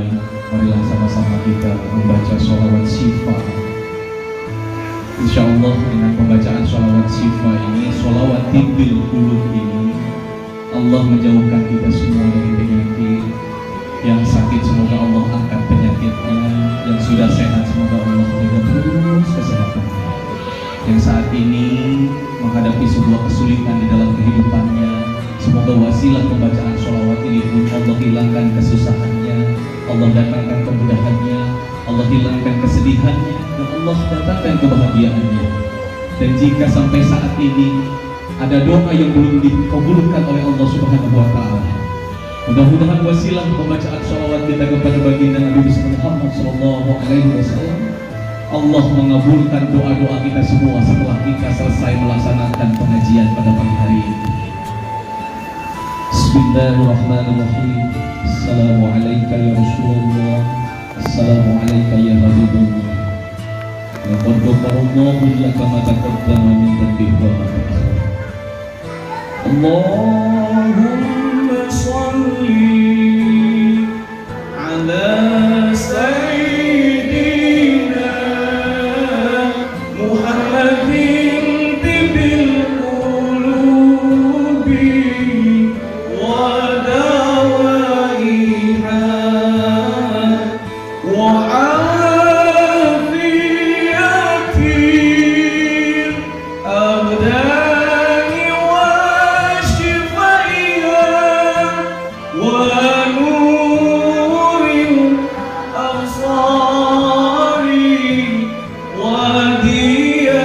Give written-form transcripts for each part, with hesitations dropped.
dimulai, marilah sama-sama kita membaca sholawat syifa. Insyaallah dengan pembacaan sholawat syifa ini, sholawat tibbil qulub ini, Allah menjauhkan kita semua dari penyakit. Yang sakit semoga Allah angkat penyakitnya, yang sudah sehat semoga Allah jaga terus kesehatannya. Yang saat ini menghadapi sebuah kesulitan di dalam kehidupannya, semoga wasilah pembacaan sholawat ini pun Allah hilangkan kesusahannya, Allah datangkan kemudahannya, Allah hilangkan kesedihannya, dan Allah datangkan kebahagiaannya. Dan jika sampai saat ini ada doa yang belum dikabulkan oleh Allah Subhanahu wa Ta'ala, mudah-mudahan wasilah pembacaan sholawat kita kepada baginda Nabi Muhammad Sallallahu Alaihi Wasallam, Allah mengabulkan doa-doa kita semua setelah kita selesai melaksanakan pengajian pada pagi hari ini. Bismillahirrahmanirrahim. Assalamualaikum ya Rasulullah, Assalamualaikum ya Habibullah. Laqad ghafarallahu laka ma taqaddama min dhanbika wa ma ta'akhkhara. Allahumma shalli ala sayyidina Muhammadin tibbil qulubi wa dawaiha wa afiyatil abdani wa shifaiha wa nuril absari wa diyaiha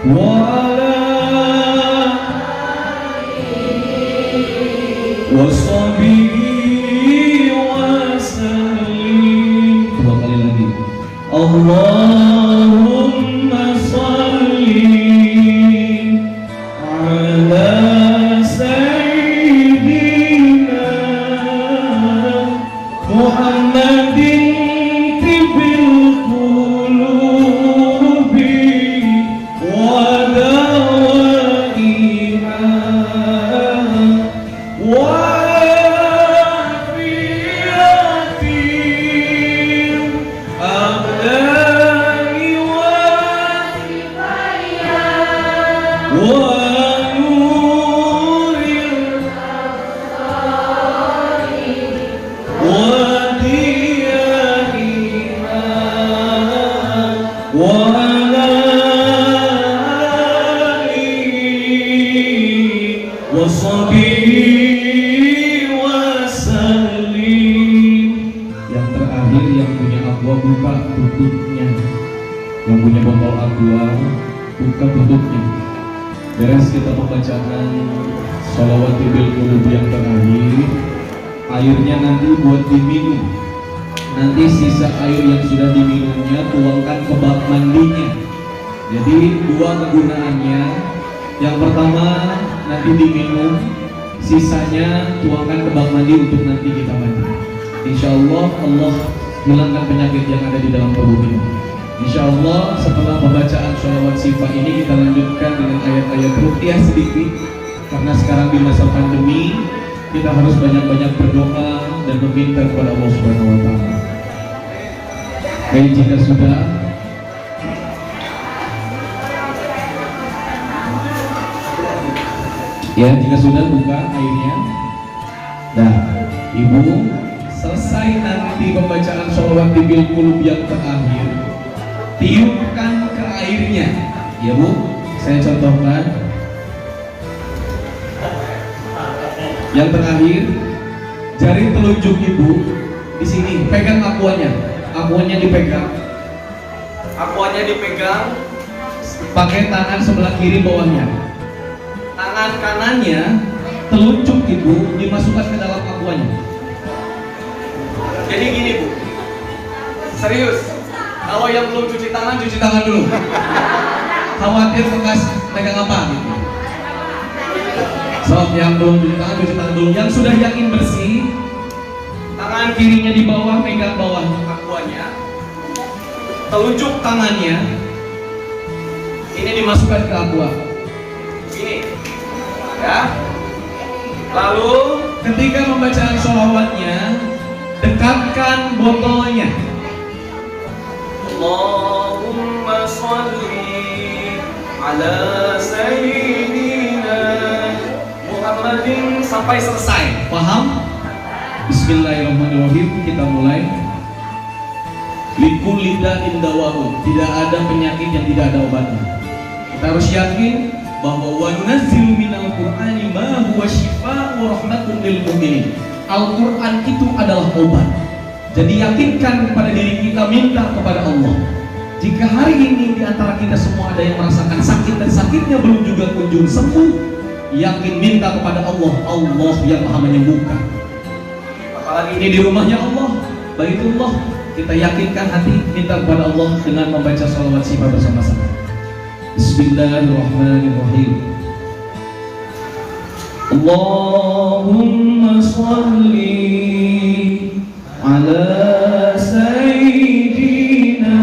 wa washabihi wasallim. Dua kali lagi. Allahumma shalli ala sayyidina Muhammadin tibbil qulubi wa dawaiha wa yang terakhir, yang punya aqua buka tutupnya, yang punya botol aqua buka tutupnya. Beres kita membacakan sholawat tibbil qulub yang terakhir, airnya nanti buat diminum. Nanti sisa air yang sudah diminumnya tuangkan ke bak mandinya. Jadi dua kegunaannya. Yang pertama nanti diminum, sisanya tuangkan ke bak mandi untuk nanti kita mandi. Insya Allah Allah hilangkan penyakit yang ada di dalam tubuh kita. Insya Allah setelah pembacaan sholawat syifa ini kita lanjutkan dengan ayat-ayat ruqyah sedikit, karena sekarang di masa pandemi kita harus banyak-banyak berdoa dan meminta kepada Allah Subhanahu wa Ta'ala. Baik, jika sudah buka airnya. Nah, Ibu selesai nanti pembacaan sholawat tibbil qulub yang terakhir, tiupkan ke airnya. Ya Bu, saya contohkan. Yang terakhir, jari telunjuk Ibu di sini, pegang aquanya dipegang. Aquanya dipegang pakai tangan sebelah kiri bawahnya. Tangan kanannya telunjuk Ibu dimasukkan ke dalam aquanya. Jadi gini Bu, serius, kalau yang belum cuci tangan dulu. Khawatir bekas pegang apa gitu. Sob, yang belum cuci tangan dulu. Yang sudah yakin bersih, tangan kirinya di bawah, pegang bawah aquanya, telunjuk tangannya, ini dimasukkan ke aqua. Ini, ya. Lalu ketika membacaan sholawatnya, dekatkan botolnya. Allahumma sholli ala sayyidina Muhammadin sampai selesai. Paham? Bismillahirrahmanirrahim. Kita mulai. Likulli da'in dawa'un. Tidak ada penyakit yang tidak ada obatnya. Kita harus yakin bahwa wa nunazzilu minal Qur'ani ma huwa syifaa'un wa rahmatun lil mu'minin. Al-Qur'an itu adalah obat. Jadi yakinkan kepada diri kita, minta kepada Allah. Jika hari ini di antara kita semua ada yang merasakan sakit dan sakitnya belum juga kunjung sembuh, yakin minta kepada Allah. Allah yang Maha menyembuhkan. Apalagi ini di rumahnya Allah, Baitullah. Kita yakinkan hati, minta kepada Allah dengan membaca sholawat syifa bersama-sama. Bismillahirrahmanirrahim. Allahumma sholli ala sayyidina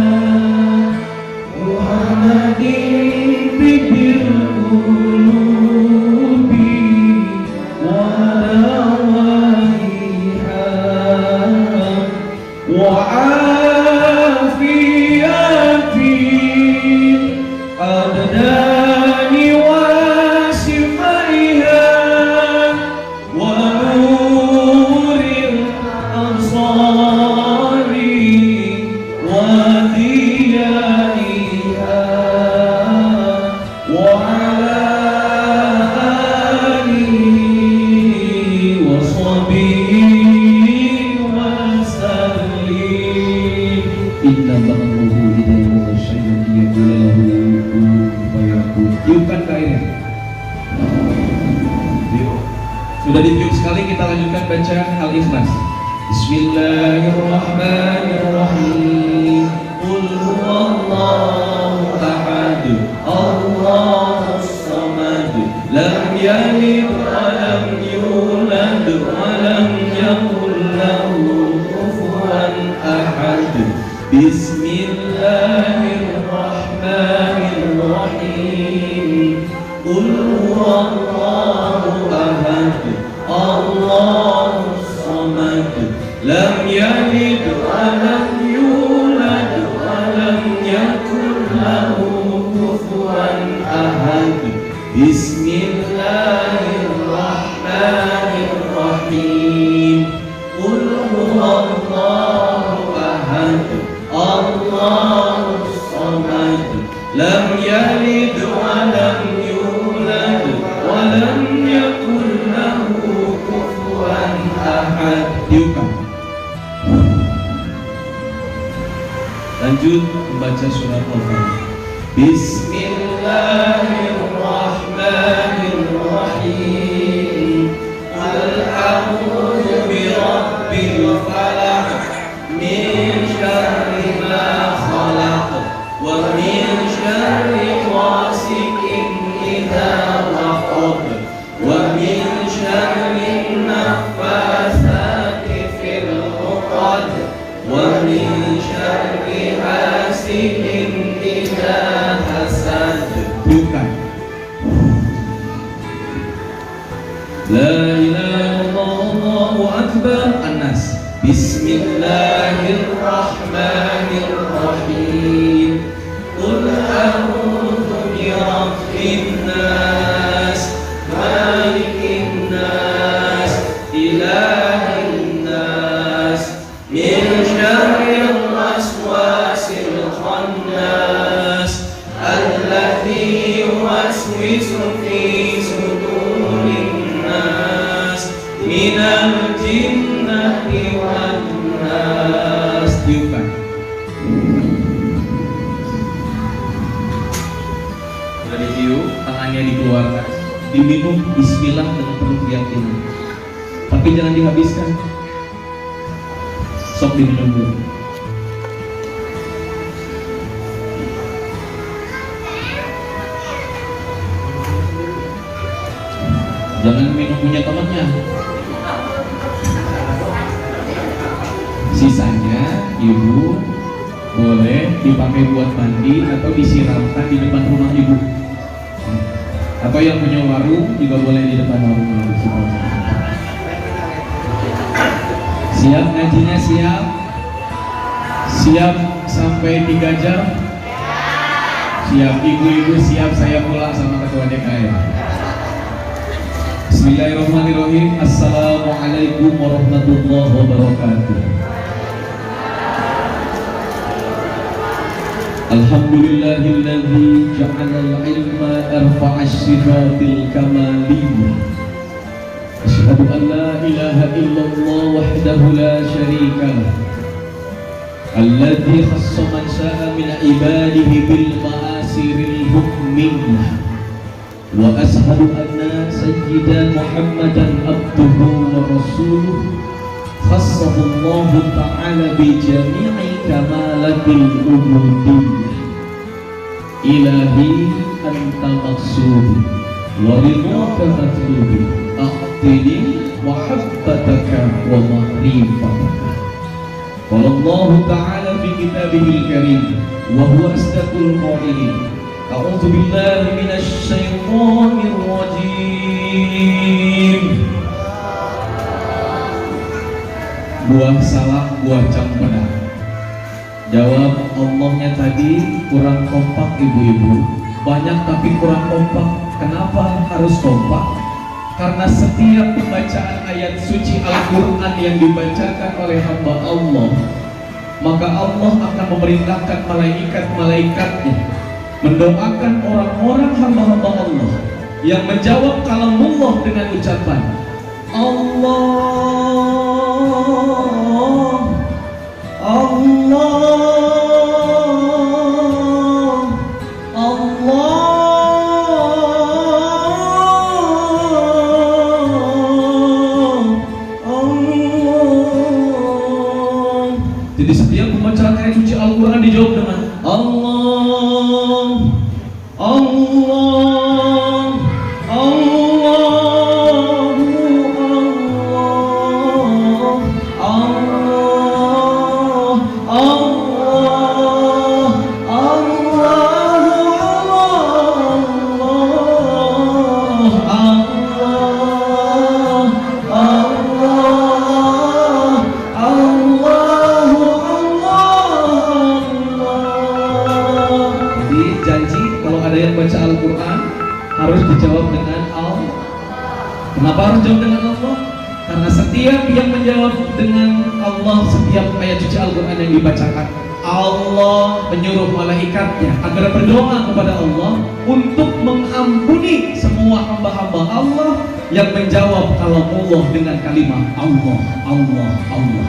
Muhammadin bibir qulubi wa dawaiha wa afiyati abdani wa shifaiha wa nuril absari wa diyaiha wa ala alihi wa sahbihi wa sallim. Inna ba'dahu idza wada syai'an yaqulu lahu kun fayakun. Tiupkan kainnya. Sudah ditiup sekali, kita lanjutkan bacaan Al-Ikhlas. Bismillahirrahmanirrahim. Qul huwallahu ahad, Allahus samad, lam yalid wa lam yulad wa lam yakul lahu kufuwan ahad. Bismillahirrahmanirrahim. Qul huwallahu ahad, Allahus samad, lam yalid wa lam yulad wa lam yakul lahu kufuwan ahad. Bismillahirrahmanirrahim. Qul huwallahu ahad, Allahus samad, lam yalid wa lam yulad wa lam yakul lahu kufuwan ahad. Tiupkan. Lanjut membaca surat Al-Fatihah. Bismillahirrahmanirrahim. Qul a'udzu birabbil falaq min syarri ma khalaq wa min syarri ghasiqin idza waqab wa min syarri naffasati fil 'uqad wa min syarri hasidin idza hasad. Bukan. La ilaha illallah, Allahu akbar. An-Nas. Bismillahirrahmanirrahim. Qul a'udzu birabbin nas, malikin nas, ilahin nas, min syarril waswasil khannas, alladzi yuwaswisu fi sudurin nas, minal jinnati wan nas. Tiupkan. Sudah ditiup, tangannya dikeluarkan, diminum bismillah dengan penuh keyakinan, tapi jangan dihabiskan. Sok diminum dulu. Jangan minum punya temannya. Sisanya ibu boleh dipakai buat mandi atau disiramkan di depan rumah ibu. Atau yang punya warung juga boleh di depan warung. Siap ngajinya, siap? Siap sampai 3 jam? Siap. Ibu-ibu siap saya pulang sama ketua DKM. Bismillahirrahmanirrahim. Assalamualaikum warahmatullahi wabarakatuh. Alhamdulillahilladzi ja'alal ilma arfa'as sifatil kamaliyah. Asyhadu an la ilaha illallah wahdahu la syarika lah. Alladzi khassa man syaa min ibadihi bil ma'asiril hukmiyah. Wa ashhadu anna sayyidana Muhammadan abduhu wa rasuluh khassahu Allah ta'ala bi jami'i kamalatil ubudiyyah. Ilahi anta maqsudi wa ridwaka matlubi a'tini mahabbataka wa ma'rifataka. Qala Allah ta'ala fi kitabihil karim wa huwa asdaqul qailin. A'udzu billahi minasy syaithanir rajim. Buah salak, buah cempedak. Jawab Allahnya tadi kurang kompak ibu-ibu. Banyak tapi kurang kompak. Kenapa harus kompak? Karena setiap pembacaan ayat suci Al-Quran yang dibacakan oleh hamba Allah, maka Allah akan memerintahkan malaikat-malaikatnya mendoakan orang-orang hamba-hamba Allah yang menjawab kalamullah dengan ucapan Allah, Allah, Allah, Allah. Jadi setiap pembacaan ayat suci Al-Quran dijawab dengan Allah, Allah, Allah, Allah, Allah, janji kalau ada yang baca Al-Quran harus dijawab dengan Allah. Kenapa harus jawab dengan Allah? Karena setiap yang menjawab dengan Allah setiap ayat suci Al-Quran yang dibacakan, Allah menyuruh malaikatnya agar berdoa kepada Allah untuk mengampuni semua hamba-hamba Allah yang menjawab kalamullah dengan kalimat Allah, Allah, Allah.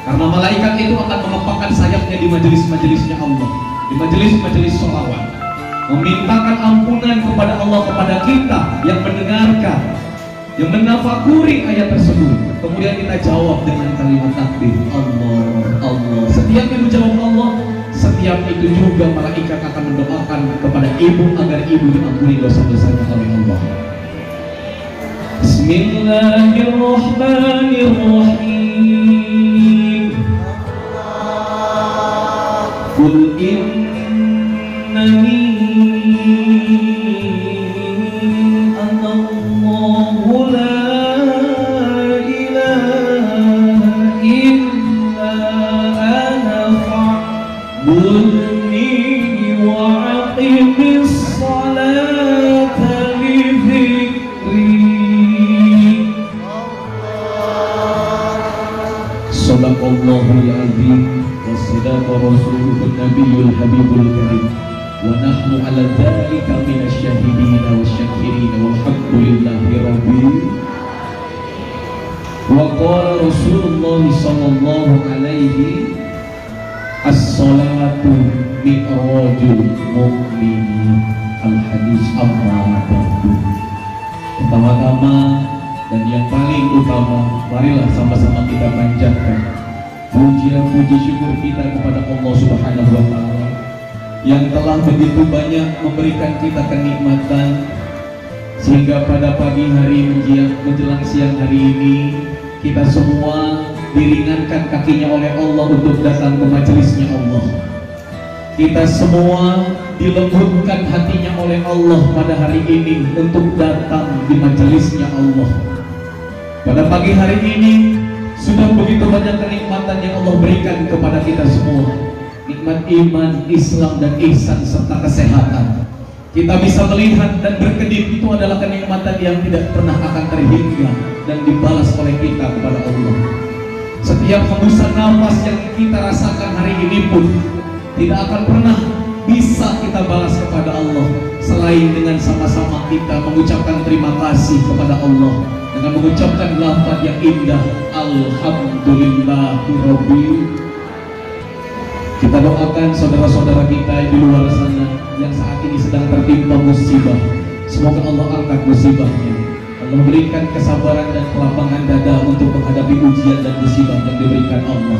Karena malaikat itu akan mengepakkan sayapnya di majelis-majelisnya Allah, di majelis-majelis sholawat, memintakan ampunan kepada Allah kepada kita yang mendengarkan, yang menafakuri ayat tersebut. Kemudian kita jawab dengan kalimat takbir Allah, Allah. Setiap yang menjawab Allah, setiap itu juga malaikat akan mendoakan kepada ibu agar ibu diampuni dosa-dosanya oleh Allah. Bismillahirrahmanirrahim. Qul innani anallahu la ilaha illa ana fa'budni wa aqimis salata li dhikri. Sadaqallahul azim wa sadaqa rasuluhun nabiyyul habibul karim. Wa nahnu ala dhalika minasy syahidina wasyakirin walhamdulillahi rabbil. Wa qala Rasulullah sallallahu alaihi as-salatu mi'rajul mu'minin. Al-hadis amma ba'du. Pertama-tama dan yang paling utama, marilah sama-sama kita panjatkan puji syukur kita kepada Allah Subhanahu wa Ta'ala yang telah begitu banyak memberikan kita kenikmatan sehingga pada pagi hari menjelang siang hari ini kita semua diringankan kakinya oleh Allah untuk datang ke majelisnya Allah. Kita semua dilembutkan hatinya oleh Allah pada hari ini untuk datang di majelisnya Allah. Pada pagi hari ini Sudah begitu banyak kenikmatan yang Allah berikan kepada kita semua. Nikmat iman, Islam, dan ihsan serta kesehatan. Kita bisa melihat dan berkedip, itu adalah kenikmatan yang tidak pernah akan terhingga dan dibalas oleh kita kepada Allah. Setiap hembusan nafas yang kita rasakan hari ini pun tidak akan pernah bisa kita balas kepada Allah selain dengan sama-sama kita mengucapkan terima kasih kepada Allah dengan mengucapkan lafaz yang indah, Alhamdulillahirabbil. Kita doakan saudara-saudara kita di luar sana yang saat ini sedang tertimpa musibah. Semoga Allah angkat musibahnya. Allah berikan kesabaran dan kelapangan dada untuk menghadapi ujian dan musibah yang diberikan Allah.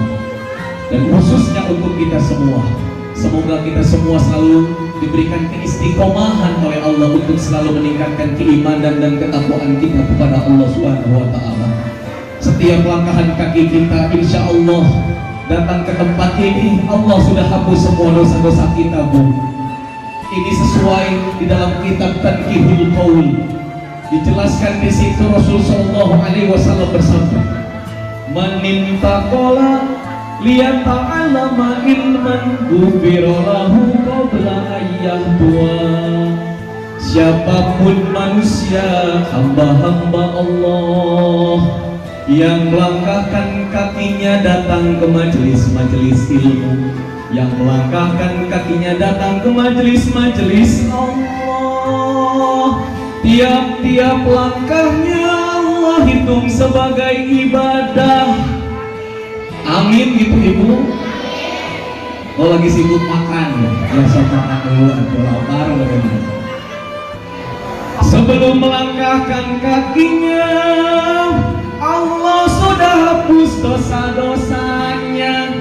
Dan khususnya untuk kita semua, semoga kita semua selalu diberikan keistiqomahan oleh Allah untuk selalu meningkatkan keimanan dan ketakwaan kita kepada Allah Subhanahu wa Ta'ala. Setiap langkahan kaki kita, insya Allah datang ke tempat ini, Allah sudah hapus semua dosa-dosa kita, Bu. Ini sesuai di dalam kitab Tanqihul Qaul. Dijelaskan di situ Rasul sallallahu alaihi wasallam bersabda, "Man intaqala liyata'allama ilman ghufira lahu qabla ayyahwa." Siapapun manusia, hamba-hamba Allah yang melangkahkan kakinya datang ke majelis-majelis ilmu, yang melangkahkan kakinya datang ke majelis-majelis Allah, tiap-tiap langkahnya Allah hitung sebagai ibadah. Amin gitu Ibu. Oh lagi sibuk makan ya, biasa makan dulu atau lapar bagaimana. Sebelum melangkahkan kakinya, Allah sudah hapus dosa-dosanya.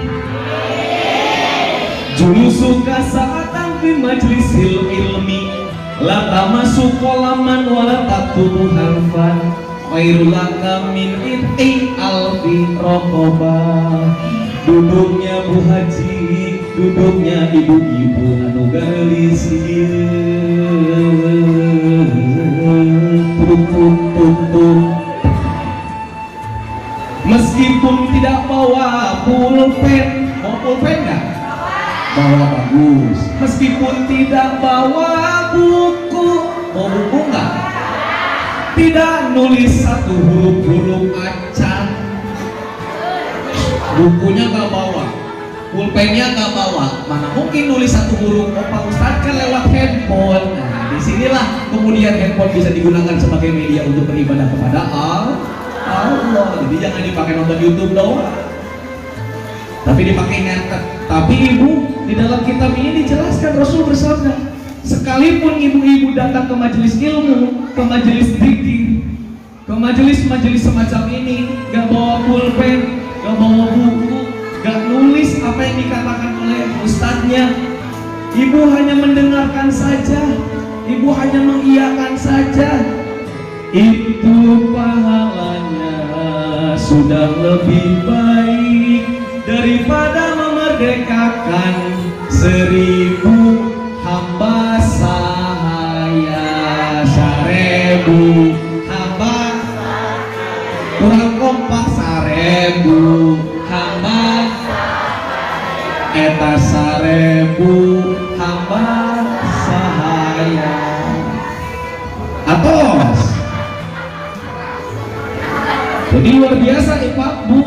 Julusuka sa'atan fi majlisil ilmi la tamasuk qalaman wa la taktubu harfan khairul laka min it'i alfi raqabah. Duduknya Bu Haji, duduknya ibu-ibu anu galis tutup. Meskipun tidak bawa pulpen, mau pulpen nggak? Bawa bagus. Meskipun tidak bawa buku, mau buku nggak? Tidak nulis satu huruf-huruf acan. Bukunya nggak bawa, pulpennya nggak bawa. Mana mungkin nulis satu huruf? Oh Pak Ustadz kan lewat handphone. Nah disinilah kemudian handphone bisa digunakan sebagai media untuk beribadah kepada Allah. Jadi jangan dipakai nonton YouTube doang, tapi dipakai nyatet. Tapi Ibu, di dalam kitab ini dijelaskan Rasul bersabda, sekalipun ibu-ibu datang ke majelis ilmu, ke majelis zikir, ke majelis-majelis semacam ini, gak bawa pulpen, gak bawa buku, gak nulis apa yang dikatakan oleh ustadznya, Ibu hanya mendengarkan saja, Ibu hanya mengiyakan saja, itu pahalanya sudah lebih baik daripada memerdekakan 1000 hamba sahaya. 1000 hamba kurang kompak, 1000 hamba eta 1000 hamba sahaya. Atos. Jadi luar biasa Pak Bu.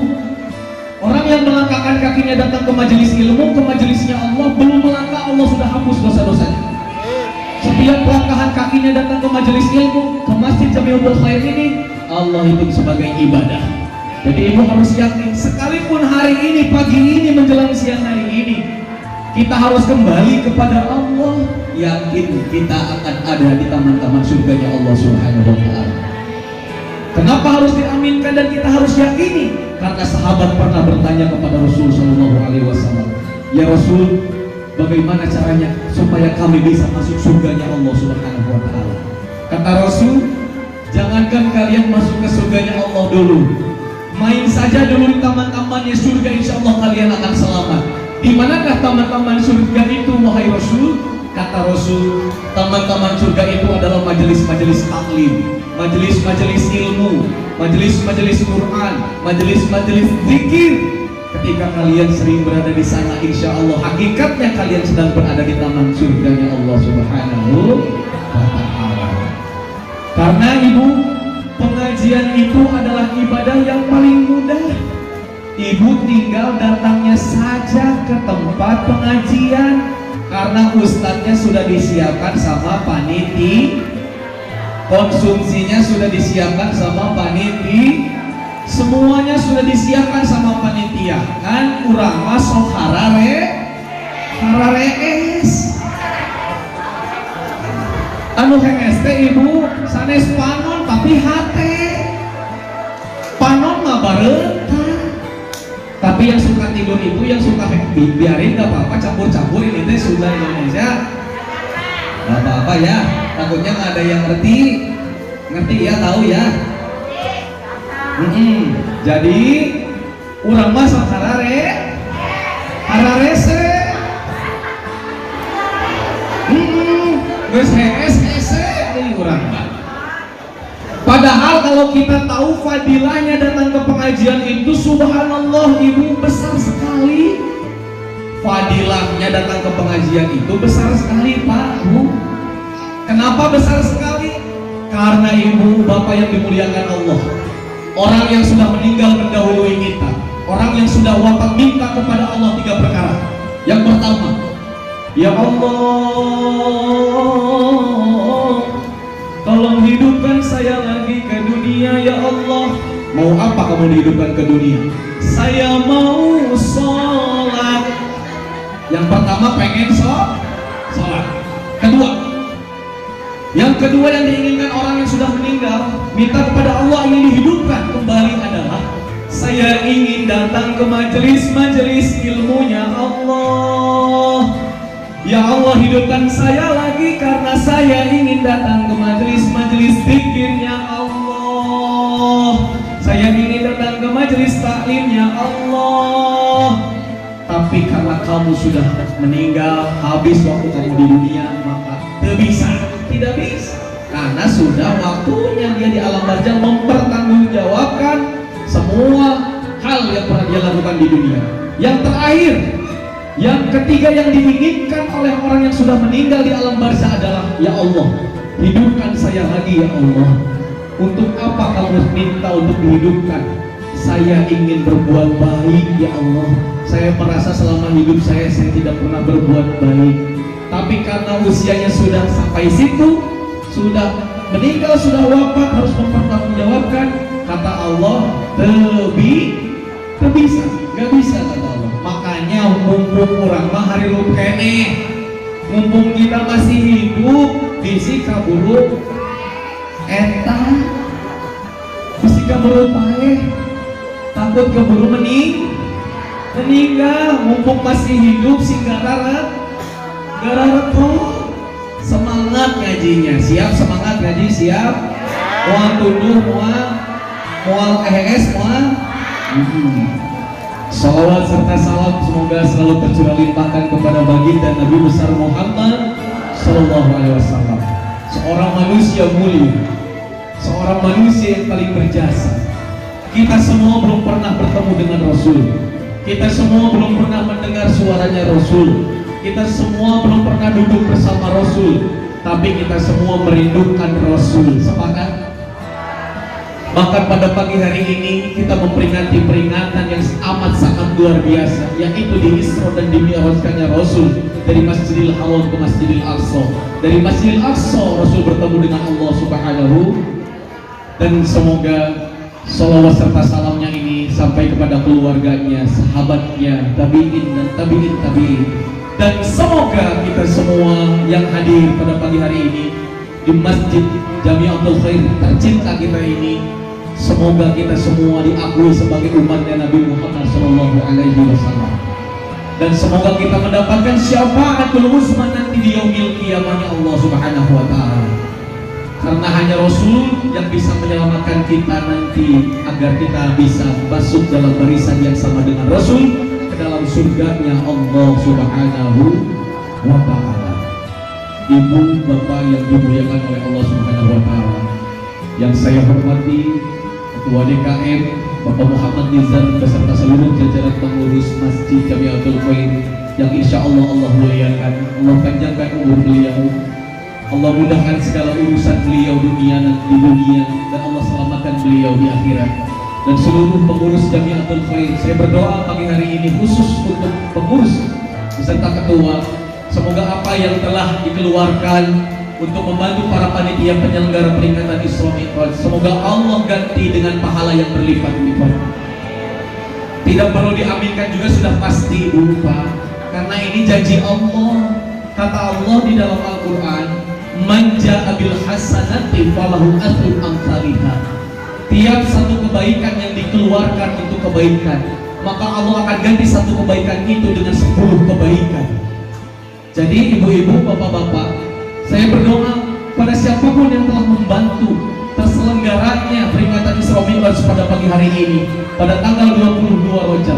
Orang yang melangkahkan kakinya datang ke majelis ilmu, ke majelisnya Allah, belum melangkah Allah sudah hapus dosa-dosanya. Setiap langkahan kakinya datang ke majelis ilmu, ke masjid Jamiul Khair ini, Allah hitung sebagai ibadah. Jadi Ibu harus yakin, sekalipun hari ini, pagi ini, menjelang siang hari ini, kita harus kembali kepada Allah. Yakin kita akan ada di taman-taman surganya Allah Subhanahu wa Ta'ala. Kenapa harus diaminkan dan kita harus yakini? Karena sahabat pernah bertanya kepada Rasul Shallallahu Alaihi Wasallam, ya Rasul, bagaimana caranya supaya kami bisa masuk surganya Allah Subhanahu Wa Taala? Kata Rasul, jangankan kalian masuk ke surganya Allah dulu, main saja dulu di taman-tamannya surga, insya Allah kalian akan selamat. Di manakah taman-taman surga itu, wahai Rasul? Kata Rasul, taman-taman surga itu adalah majelis-majelis taklim, majelis-majelis ilmu, majelis-majelis Quran, majelis-majelis zikir. Ketika kalian sering berada di sana, insya Allah hakikatnya kalian sedang berada di taman surganya Allah Subhanahu wa Ta'ala. Karena ibu, pengajian itu adalah ibadah yang paling mudah. Ibu tinggal datangnya saja ke tempat pengajian, karena ustadznya sudah disiapkan sama panitia, konsumsinya sudah disiapkan sama panitia, semuanya sudah disiapkan sama panitia. Kan urang mah sok hararees anu henges teh ibu sanes panon tapi hate panon mah bareutan. Tapi yang suka tidur ibu, yang suka biarin gak apa-apa, campur-campur. Ini teh Sunda Indonesia, gak apa-apa ya, takutnya gak ada yang ngerti ya, tahu ya. Jadi urang mah sok hararese geus hese deui urang. Padahal kalau kita tahu fadilahnya datang ke pengajian itu, subhanallah ibu, besar sekali. Fadilahnya datang ke pengajian itu besar sekali Pak Bu. Kenapa besar sekali? Karena ibu bapak yang dimuliakan Allah, orang yang sudah meninggal mendahului kita, orang yang sudah wafat, minta kepada Allah 3 perkara. Yang pertama, ya Allah, tolong hidupkan saya lagi ke dunia ya Allah. Mau apa kamu dihidupkan ke dunia? Saya mau sholat. Yang pertama pengen sholat. Yang kedua yang diinginkan orang yang sudah meninggal, minta kepada Allah ingin dihidupkan kembali adalah, saya ingin datang ke majelis-majelis ilmunya Allah. Ya Allah, hidupkan saya lagi karena saya ingin datang ke majelis-majelis zikirnya Allah. Saya ingin datang ke majelis taklimnya Allah. Tapi karena kamu sudah meninggal, habis waktu kamu di dunia, maka tidak bisa. Karena sudah waktunya dia di alam barzakh mempertanggungjawabkan semua hal yang pernah dia lakukan di dunia. Yang terakhir, yang ketiga yang diinginkan oleh orang yang sudah meninggal di alam barzakh adalah, ya Allah, hidupkan saya lagi ya Allah. Untuk apa kamu minta untuk dihidupkan? Saya ingin berbuat baik ya Allah. Saya merasa selama hidup saya tidak pernah berbuat baik. Tapi karena usianya sudah sampai situ, sudah meninggal, sudah wafat, harus mempertanggungjawabkan. Kata Allah, bisa, gak bisa kata Allah. Makanya mumpung orang mah hari lu kene, mumpung kita masih hidup, bisi kaburu eta, bisi kaburu paeh, takut keburu meninggal. Mumpung masih hidup sing gararet semangat ngajinya, siap semangat ngaji, siap mual tunduh, mual kehes, Salawat serta salam semoga selalu tercurah limpahkan kepada baginda Nabi besar Muhammad Sallallahu Alaihi Wasallam, seorang manusia mulia, seorang manusia yang paling berjasa. Kita semua belum pernah bertemu dengan Rasul, kita semua belum pernah mendengar suaranya Rasul, kita semua belum pernah duduk bersama Rasul, tapi kita semua merindukan Rasul. Sepakat? Bahkan pada pagi hari ini kita memperingati peringatan yang amat sangat luar biasa, yaitu di Isra dan dimi'rajkannya Rasul dari Masjidil Haram ke Masjidil Aqsa. Dari Masjidil Aqsa Rasul bertemu dengan Allah Subhanahu. Dan semoga salawat serta salamnya ini sampai kepada keluarganya, sahabatnya, tabi'in dan tabi'in. Dan semoga kita semua yang hadir pada pagi hari ini di Masjid Jami'atul Khair tercinta kita ini, semoga kita semua diakui sebagai umatnya Nabi Muhammad Sallallahu Alaihi Wasallam. Dan semoga kita mendapatkan syafaatul uzma nanti di yaumil qiyamahnya Allah Subhanahu Wa Taala. Karena hanya Rasul yang bisa menyelamatkan kita nanti, agar kita bisa masuk dalam barisan yang sama dengan Rasul dalam surganya Allah Subhanahu wa Ta'ala. Ibu bapak yang dimuliakan oleh Allah Subhanahu wa Ta'ala, yang saya hormati Ketua DKM Bapak Muhammad Nizar beserta seluruh jajaran pengurus Masjid Jamiatul Khair yang insya Allah Allah muliakan, Allah panjangkan umur beliau, Allah mudahkan segala urusan beliau di dunia dan Allah selamatkan beliau di akhirat. Dan seluruh pengurus Jamiatul Khair, saya berdoa pagi hari ini khusus untuk pengurus beserta ketua, semoga apa yang telah dikeluarkan untuk membantu para panitia penyelenggara peringatan Isra Mi'raj, semoga Allah ganti dengan pahala yang berlipat-lipat. Tidak perlu diaminkan juga sudah pasti Ibu Bapak, karena ini janji Allah. Kata Allah di dalam Al-Quran, man ja'a bil hasanati falahu asru amsalihha. Tiap satu kebaikan yang dikeluarkan untuk kebaikan, maka Allah akan ganti satu kebaikan itu dengan 10 kebaikan. Jadi ibu-ibu, bapak-bapak, saya berdoa pada siapapun yang telah membantu terselenggaranya peringatan Isra Mi'raj pada pagi hari ini, pada tanggal 22 Rajab.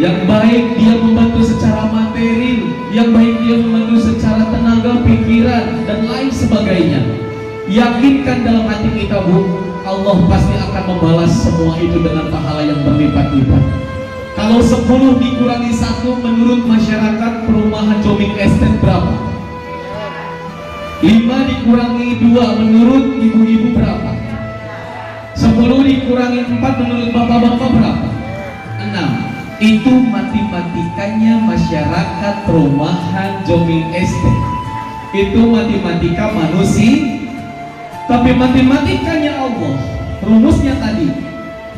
Yang baik dia membantu secara materi, yang baik dia membantu secara tenaga, pikiran, dan lain sebagainya. Yakinkan dalam hati kita, Bu, Allah pasti akan membalas semua itu dengan pahala yang berlipat-lipat. Kalau 10 dikurangi 1 menurut masyarakat perumahan Joming Estate berapa? 5 dikurangi 2 menurut ibu-ibu berapa? 10 dikurangi 4 menurut bapak-bapak berapa? 6. Itu matematikanya masyarakat perumahan Joming Estate. Itu matematika manusia. Tapi matematikanya Allah, rumusnya tadi,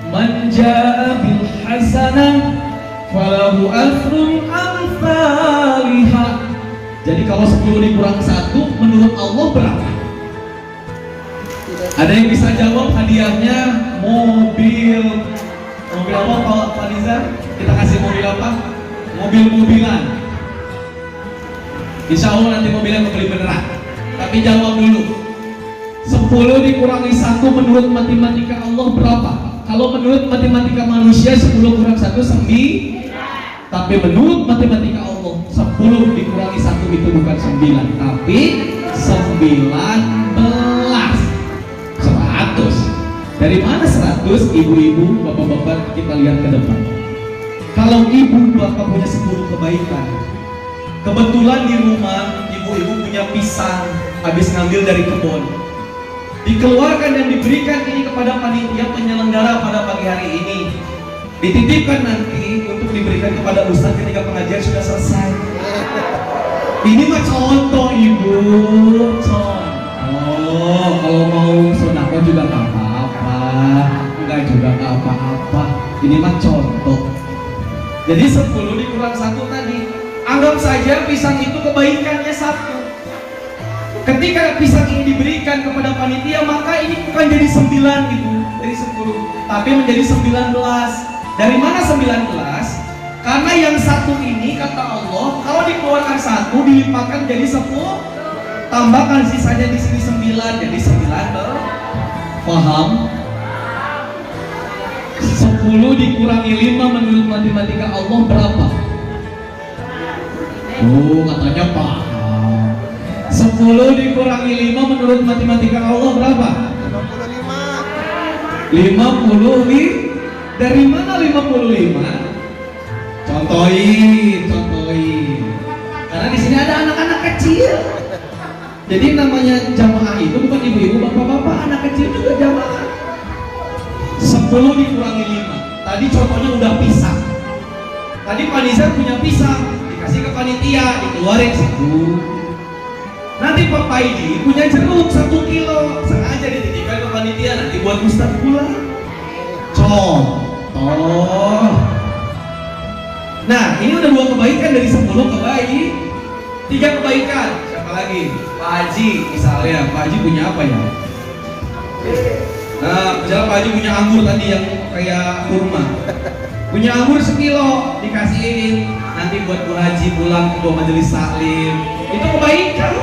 man jaa bil hasanah falahu asrun amsalihha. Jadi kalau 10 dikurang 1 menurut Allah berapa? Ada yang bisa jawab? Hadiahnya mobil. Mobil apa Pak Nizar? Kita kasih mobil apa? Mobil-mobilan. Insya Allah nanti mobilnya kebeli beneran. Tapi jawab dulu, 10 dikurangi 1 menurut matematika Allah berapa? Kalau menurut matematika manusia 10 kurang 1 9. Tapi menurut matematika Allah 10 dikurangi 1 itu bukan 9, tapi 19. 100. Dari mana 100? Ibu-ibu, bapak-bapak, kita lihat ke depan. Kalau ibu bapak punya 10 kebaikan, kebetulan di rumah ibu-ibu punya pisang habis ngambil dari kebun, dikeluarkan dan diberikan ini kepada panitia penyelenggara pada pagi hari ini, dititipkan nanti untuk diberikan kepada ustadz ketika pengajian sudah selesai. Ini mah contoh ibu, contoh. Kalau mau sunako juga gak apa-apa, enggak juga gak apa-apa. Ini mah contoh. Jadi 10 dikurang 1 tadi, anggap saja pisang itu kebaikannya 1. Ketika pisang ini diberikan kepada panitia, maka ini bukan jadi 9 gitu, dari 10, tapi menjadi 19. Dari mana 19? Karena yang 1 ini kata Allah, kalau dikeluarkan 1 dilipatkan jadi 10, tambahkan sisanya di sini 9, jadi 9. Paham? 10 dikurangi 5 menurut matematika Allah berapa? Oh, katanya paham. 10 dikurangi 5 menurut matematika Allah berapa? 55. Dari mana 55? Contohin. Karena di sini ada anak-anak kecil. Jadi namanya jamaah itu bukan ibu-ibu, bapak-bapak, anak kecil juga jamaah. 10 dikurangi 5. Tadi contohnya udah pisang. Tadi Pak Nizar punya pisang, dikasih ke panitia, dikeluarin 1. Nanti Pak Paidi punya jeruk 1 kilo, sengaja dititipkan ke panitia, nanti buat ustaz pulang. Contoh. Nah, ini udah 2 kebaikan dari 10 kebaikan. 3 kebaikan. Siapa lagi? Pak Haji misalnya. Pak Haji punya apa ya? Nah, misalnya Pak Haji punya anggur tadi yang kayak kurma. Punya anggur 1 kilo, dikasihin. Nanti buat Bu Haji pulang ke majelis taklim. Itu kebaikan.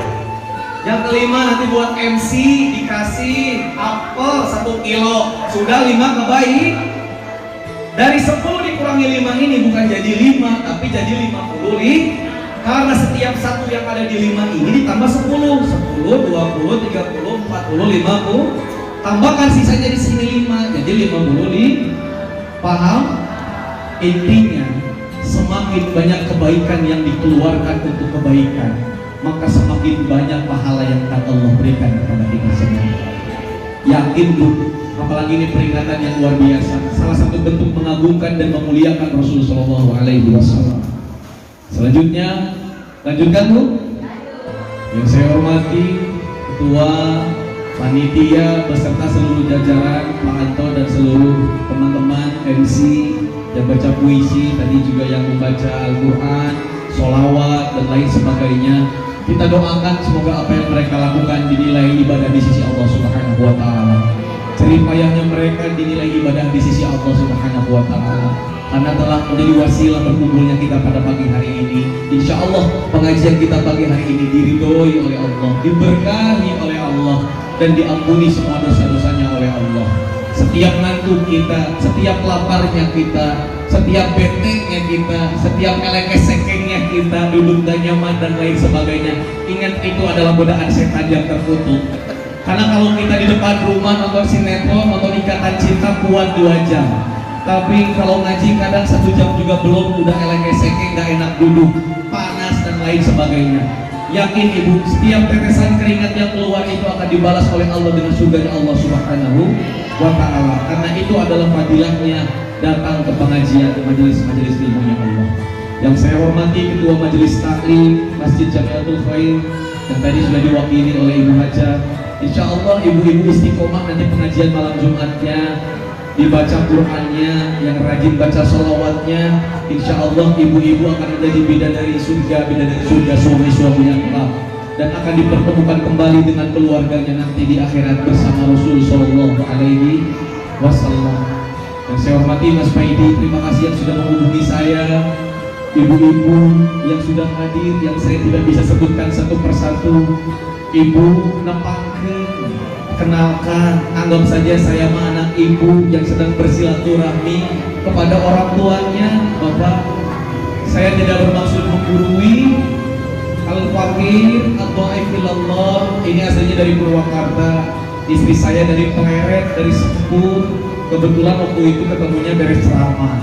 Yang kelima nanti buat MC dikasih apel 1 kilo. Sudah 5 kebaikan. Dari 10 dikurangi 5 ini bukan jadi 5, tapi jadi 50. Karena setiap 1 yang ada di 5 ini ditambah 10. 10, 20, 30, 40, 50. Tambahkan sisanya di sini 5, jadi Paham? Intinya, semakin banyak kebaikan yang dikeluarkan untuk kebaikan, maka semakin banyak pahala yang akan Allah berikan kepada kita semua. Yakin Bu, apalagi ini peringatan yang luar biasa, salah satu bentuk mengagungkan dan memuliakan Rasulullah SAW. Selanjutnya, lanjutkan Bu. Yang saya hormati Ketua Panitia beserta seluruh jajaran, Pak Anto dan seluruh teman-teman MC yang baca puisi, tadi juga yang membaca Al-Quran, sholawat dan lain sebagainya. Kita doakan semoga apa yang mereka lakukan dinilai ibadah di sisi Allah Subhanahu wa Ta'ala. Jerih payahnya mereka dinilai ibadah di sisi Allah Subhanahu wa Ta'ala, karena telah menjadi wasilah berkumpulnya kita pada pagi hari ini. Insya Allah pengajian kita pagi hari ini diridhoi oleh Allah, diberkahi oleh Allah, dan diampuni semua dosa-dosanya oleh Allah. Setiap ngantuk kita, setiap laparnya kita, setiap beteknya kita, setiap elekes-sekengnya kita, duduk dan nyaman dan lain sebagainya, ingat itu adalah godaan setan yang terkutuk. Karena kalau kita di depan rumah nonton sinetron, nonton Ikatan Cinta kuat 2 jam, tapi kalau ngaji kadang 1 jam juga belum, udah elekes-sekeng, gak enak duduk, panas dan lain sebagainya. Yakin Ibu, setiap tetesan keringat yang keluar itu akan dibalas oleh Allah dengan surganya Allah Subhanahu wa Ta'ala. Karena itu adalah fadilahnya datang ke pengajian majelis-majelis ilmunya Allah. Yang saya hormati Ketua Majelis Taklim Masjid Jamiatul Khair yang tadi sudah diwakili oleh Ibu Haja. Insya Allah ibu-ibu istiqomah nanti pengajian malam Jumatnya, dibaca Qur'annya, yang rajin baca sholawatnya, insya Allah ibu-ibu akan menjadi bidadari surga suami-suaminya kelak, dan akan dipertemukan kembali dengan keluarganya nanti di akhirat bersama Rasul Sallallahu Alaihi Wasallam. Dan saya hormati Mas Faidi, terima kasih yang sudah menghubungi saya, ibu-ibu yang sudah hadir, yang saya tidak bisa sebutkan satu persatu. Ibu Nepangkin, kenalkan, anggap saja saya mah anak ibu yang sedang bersilaturahmi kepada orang tuanya. Bapak, saya tidak bermaksud menggurui. Al-Fakir Al-Dhaifillallah, ini aslinya dari Purwakarta. Istri saya dari Pleret, dari Sepuh. Kebetulan waktu itu ketemunya beres ceramah.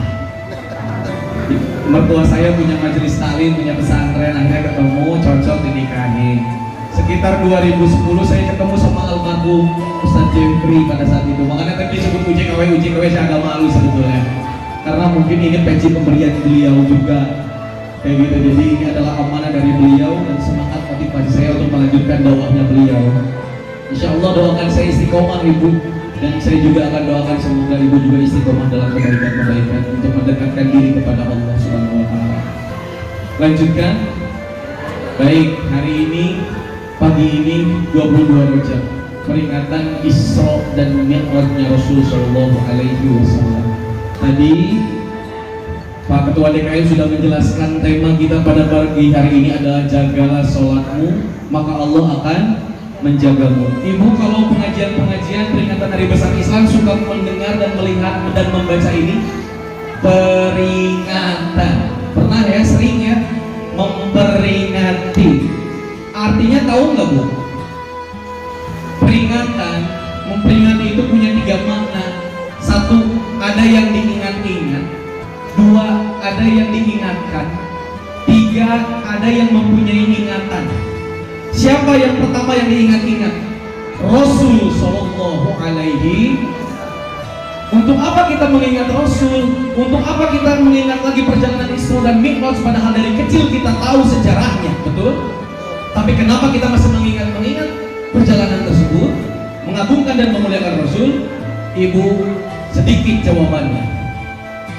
Mertua saya punya majelis taklim, punya pesantren, akhirnya ketemu, cocok dinikahin. Sekitar 2010 saya ketemu sama almarhum Ustaz Jeffrey pada saat itu. Makanya tadi disebut UJKW saya agak malu sebetulnya, karena mungkin ini peci pemberian beliau juga kayak gitu. Jadi ini adalah amanah dari beliau dan semangat motivasi saya untuk melanjutkan dakwahnya beliau. Insya Allah doakan saya istiqomah Ibu, dan saya juga akan doakan semoga Ibu juga istiqomah dalam kebaikan-kebaikan untuk mendekatkan diri kepada Allah Subhanahu wa Ta'ala. Lanjutkan. Baik, hari ini pagi ini 22 Rajab, peringatan Isra dan Mi'rajnya Rasul Sallallahu Alaihi Wasallam. Tadi Pak Ketua DKM sudah menjelaskan tema kita pada pagi hari ini adalah jagalah sholatmu, maka Allah akan menjagamu. Ibu kalau pengajian-pengajian peringatan Hari Besar Islam suka mendengar dan melihat dan membaca ini peringatan. Pernah ya, sering ya, memperingati. Artinya tahu nggak Bu? Peringatan, memperingati itu punya 3 makna. 1, ada yang diingat-ingat. 2, ada yang diingatkan. 3, ada yang mempunyai ingatan. Siapa yang pertama yang diingat-ingat? Rasul Sallallahu Alaihi. Untuk apa kita mengingat Rasul? Untuk apa kita mengingat lagi perjalanan Isra dan Mi'raj, padahal dari kecil kita tahu sejarahnya, betul? Tapi kenapa kita masih mengingat perjalanan tersebut, mengagungkan dan memuliakan Rasul? Ibu, sedikit jawabannya.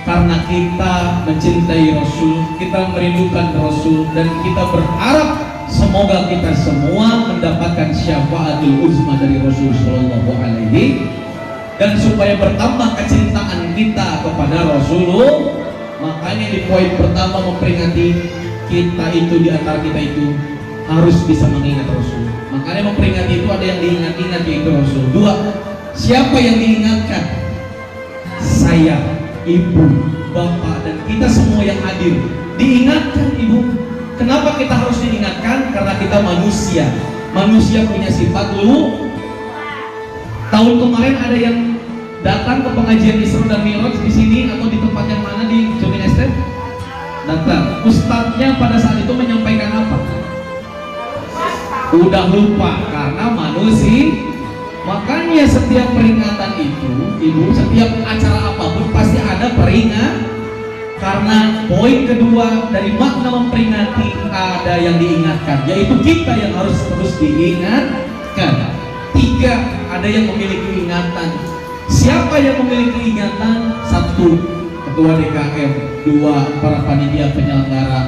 Karena kita mencintai Rasul, kita merindukan Rasul, dan kita berharap semoga kita semua mendapatkan syafaatul uzma dari Rasul Sallallahu Alaihi. Dan supaya bertambah kecintaan kita kepada Rasulullah, makanya di poin pertama memperingati kita itu, di antara kita itu harus bisa mengingat Rasul. Makanya memperingati itu ada yang diingat-ingat, yaitu Rasul. 2, siapa yang diingatkan? Saya, Ibu, Bapak, dan kita semua yang hadir diingatkan Ibu. Kenapa kita harus diingatkan? Karena kita manusia. Manusia punya sifat lupa. Tahun kemarin ada yang datang ke pengajian Isra dan Mi'raj di sini atau di tempat yang mana di Jomin Estate? Datang. Ustadznya pada saat itu menyampaikan apa? Udah lupa karena manusia. Makanya setiap peringatan itu, ibu, setiap acara apapun pasti ada peringat. Karena poin kedua dari makna memperingati ada yang diingatkan, yaitu kita yang harus terus diingatkan. Tiga, ada yang memiliki ingatan. Siapa yang memiliki ingatan? Satu, ketua DKM. Dua, para panitia penyelenggara,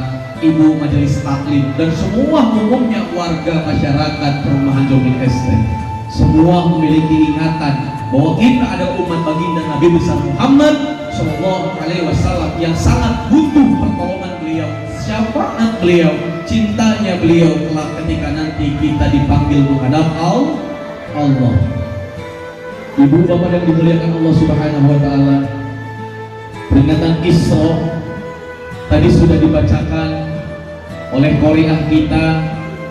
ibu majelis taklim, dan semua umumnya warga masyarakat perumahan Jomin Estate. Semua memiliki ingatan bahwa kita ada umat baginda Nabi besar Muhammad Sallallahu Alaihi Wasallam yang sangat butuh pertolongan beliau, syafaat beliau, cintanya beliau kelak ketika nanti kita dipanggil menghadap Allah. Ibu bapak yang dimuliakan Allah Subhanahu Wa Taala, peringatan Isra tadi sudah dibacakan oleh qari'ah kita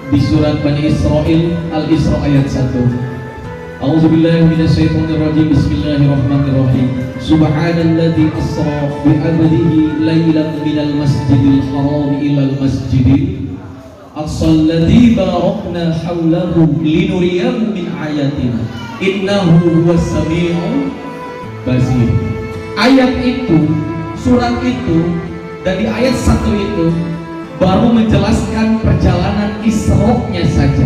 di surat Bani Israil Al-Isra ayat 1. A'udzubillahi minasyaitonirrajim. Bismillahirrahmanirrahim. Subhanalladzi asra bi 'abdihi lailan minal masjidil haram ilal masjidil aqsal ladzi barakna haulahu linuriyahu min ayatina innahu huwas sami'ul basir. Ayat itu, surat itu, dari ayat 1 itu baru menjelaskan perjalanan Isra-nya saja.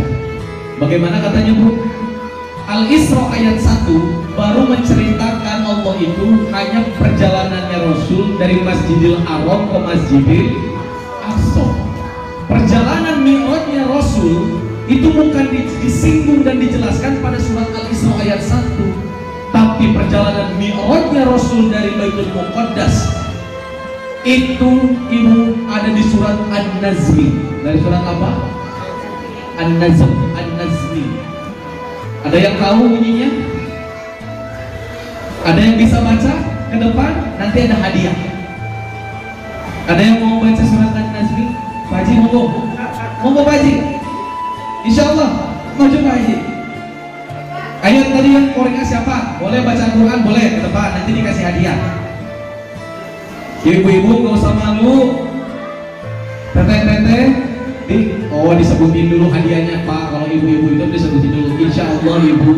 Bagaimana katanya, Bu? Al-Isra ayat 1 baru menceritakan Allah itu hanya perjalanannya Rasul dari Masjidil Haram ke Masjidil Aqsa. Perjalanan Mi'rajnya Rasul itu bukan disinggung dan dijelaskan pada surat Al-Isra ayat 1, tapi perjalanan Mi'rajnya Rasul dari Baitul Muqaddas itu ibu ada di surat An-Nazmi. Dari surat apa? An-Nazmi. Ada yang tahu bunyinya? Ada yang bisa baca ke depan? Nanti ada hadiah. Ada yang mau baca surat An-Nazmi? Pak Haji monggo. Monggo Pak Haji. Insyaallah maju Pak Haji. Ayo tadi yang koreknya siapa? Boleh baca Al-Quran? Boleh ke depan, nanti dikasih hadiah. Ibu-ibu gak usah malu. Teteh-teteh disebutin dulu hadiahnya Pak. Kalau ibu-ibu itu disebutin dulu. Insya Allah ibu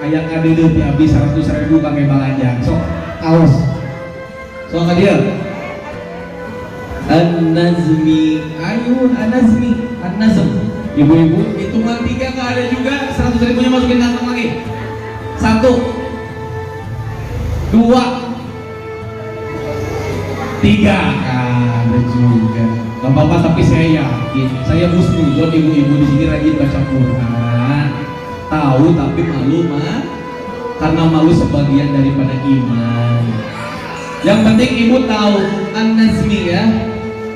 ayat kadede di habis 100.000 pakai balanja. So, awas. So hadiah. An-Nazmi, ayo An-Nazmi, An-Nazm. Ibu-ibu hitungan 3 nggak ada juga. 100.000-nya masukin kantong lagi. 1, 2, 3. Ada juga. Gak apa-apa, tapi saya yakin, saya husnuzon ibu-ibu di sini rajin baca Quran. Tahu tapi malu mah, karena malu sebagian daripada iman. Yang penting ibu tahu An-Nazmi ya.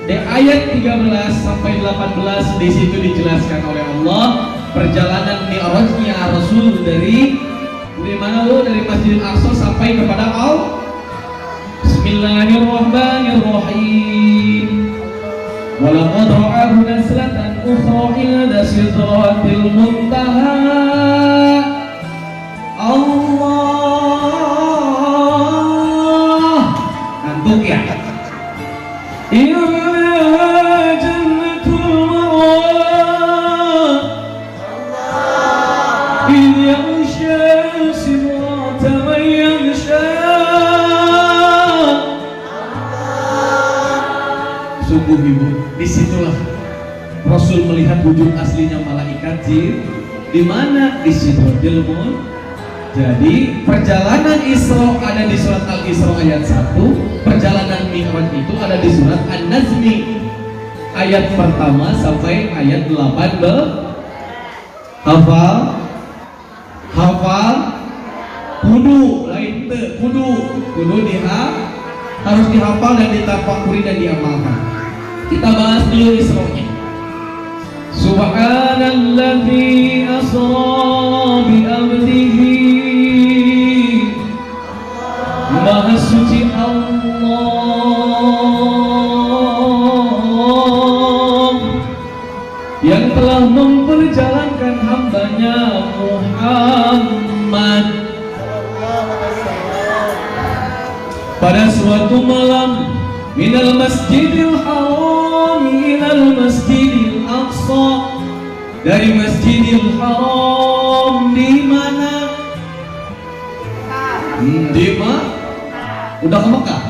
Di ayat 13 sampai 18 di situ dijelaskan oleh Allah perjalanan Mi'rajnya Rasul dari mana lo? Dari Masjidil Aqsa sampai kepada Allah. Bismillahirrahmanirrahim. Walaqad ra'ahu naslatan ukhra inda sidratil muntaha. Allah. Ngantuk ya? Jannatul ma'wa. إذ يغشى السدرة من يغشى. Sungguh ibu, disitulah Rasul melihat wujud aslinya malaikat jin. Di mana? Di Sidratil Muntaha. Jadi perjalanan Isra ada di surat Al-Isra ayat 1, perjalanan Mi'raj itu ada di surat An-Nazmi ayat pertama sampai ayat 18. Hafal? Kudu lain te, kudu harus dihafal dan ditafakuri dan diamalkan. Kita bahas dulu Isra-nya. Subhanalladzi asra bi 'abdihi. Maha suci Allah yang telah memperjalankan hambanya Muhammad pada suatu malam, minal masjidil haram ilal masjidil aqsa, dari masjidil haram di mana? Di mana? Udah ke Mekah.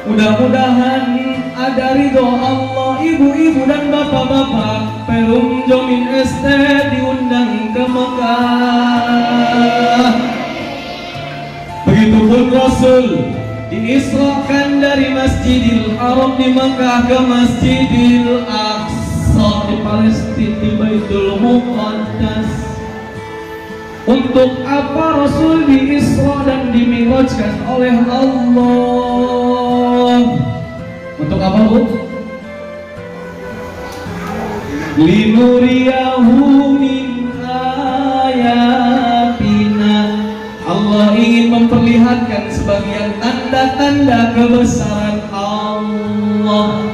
Mudah-mudahan ada ridho Allah, ibu-ibu dan bapak-bapak Perum Jomin ST diundang ke Mekah. Begitupun Rasul diisrakan dari Masjidil Haram di Mekah ke Masjidil Aqsa di Palestina, di Baitul Muqaddas. Untuk apa Rasul diisra dan dimi'rajkan oleh Allah? Untuk apa, Bu? Linuriyahu min ayatina. Allah ingin memperlihatkan sebagian tanda-tanda kebesaran Allah.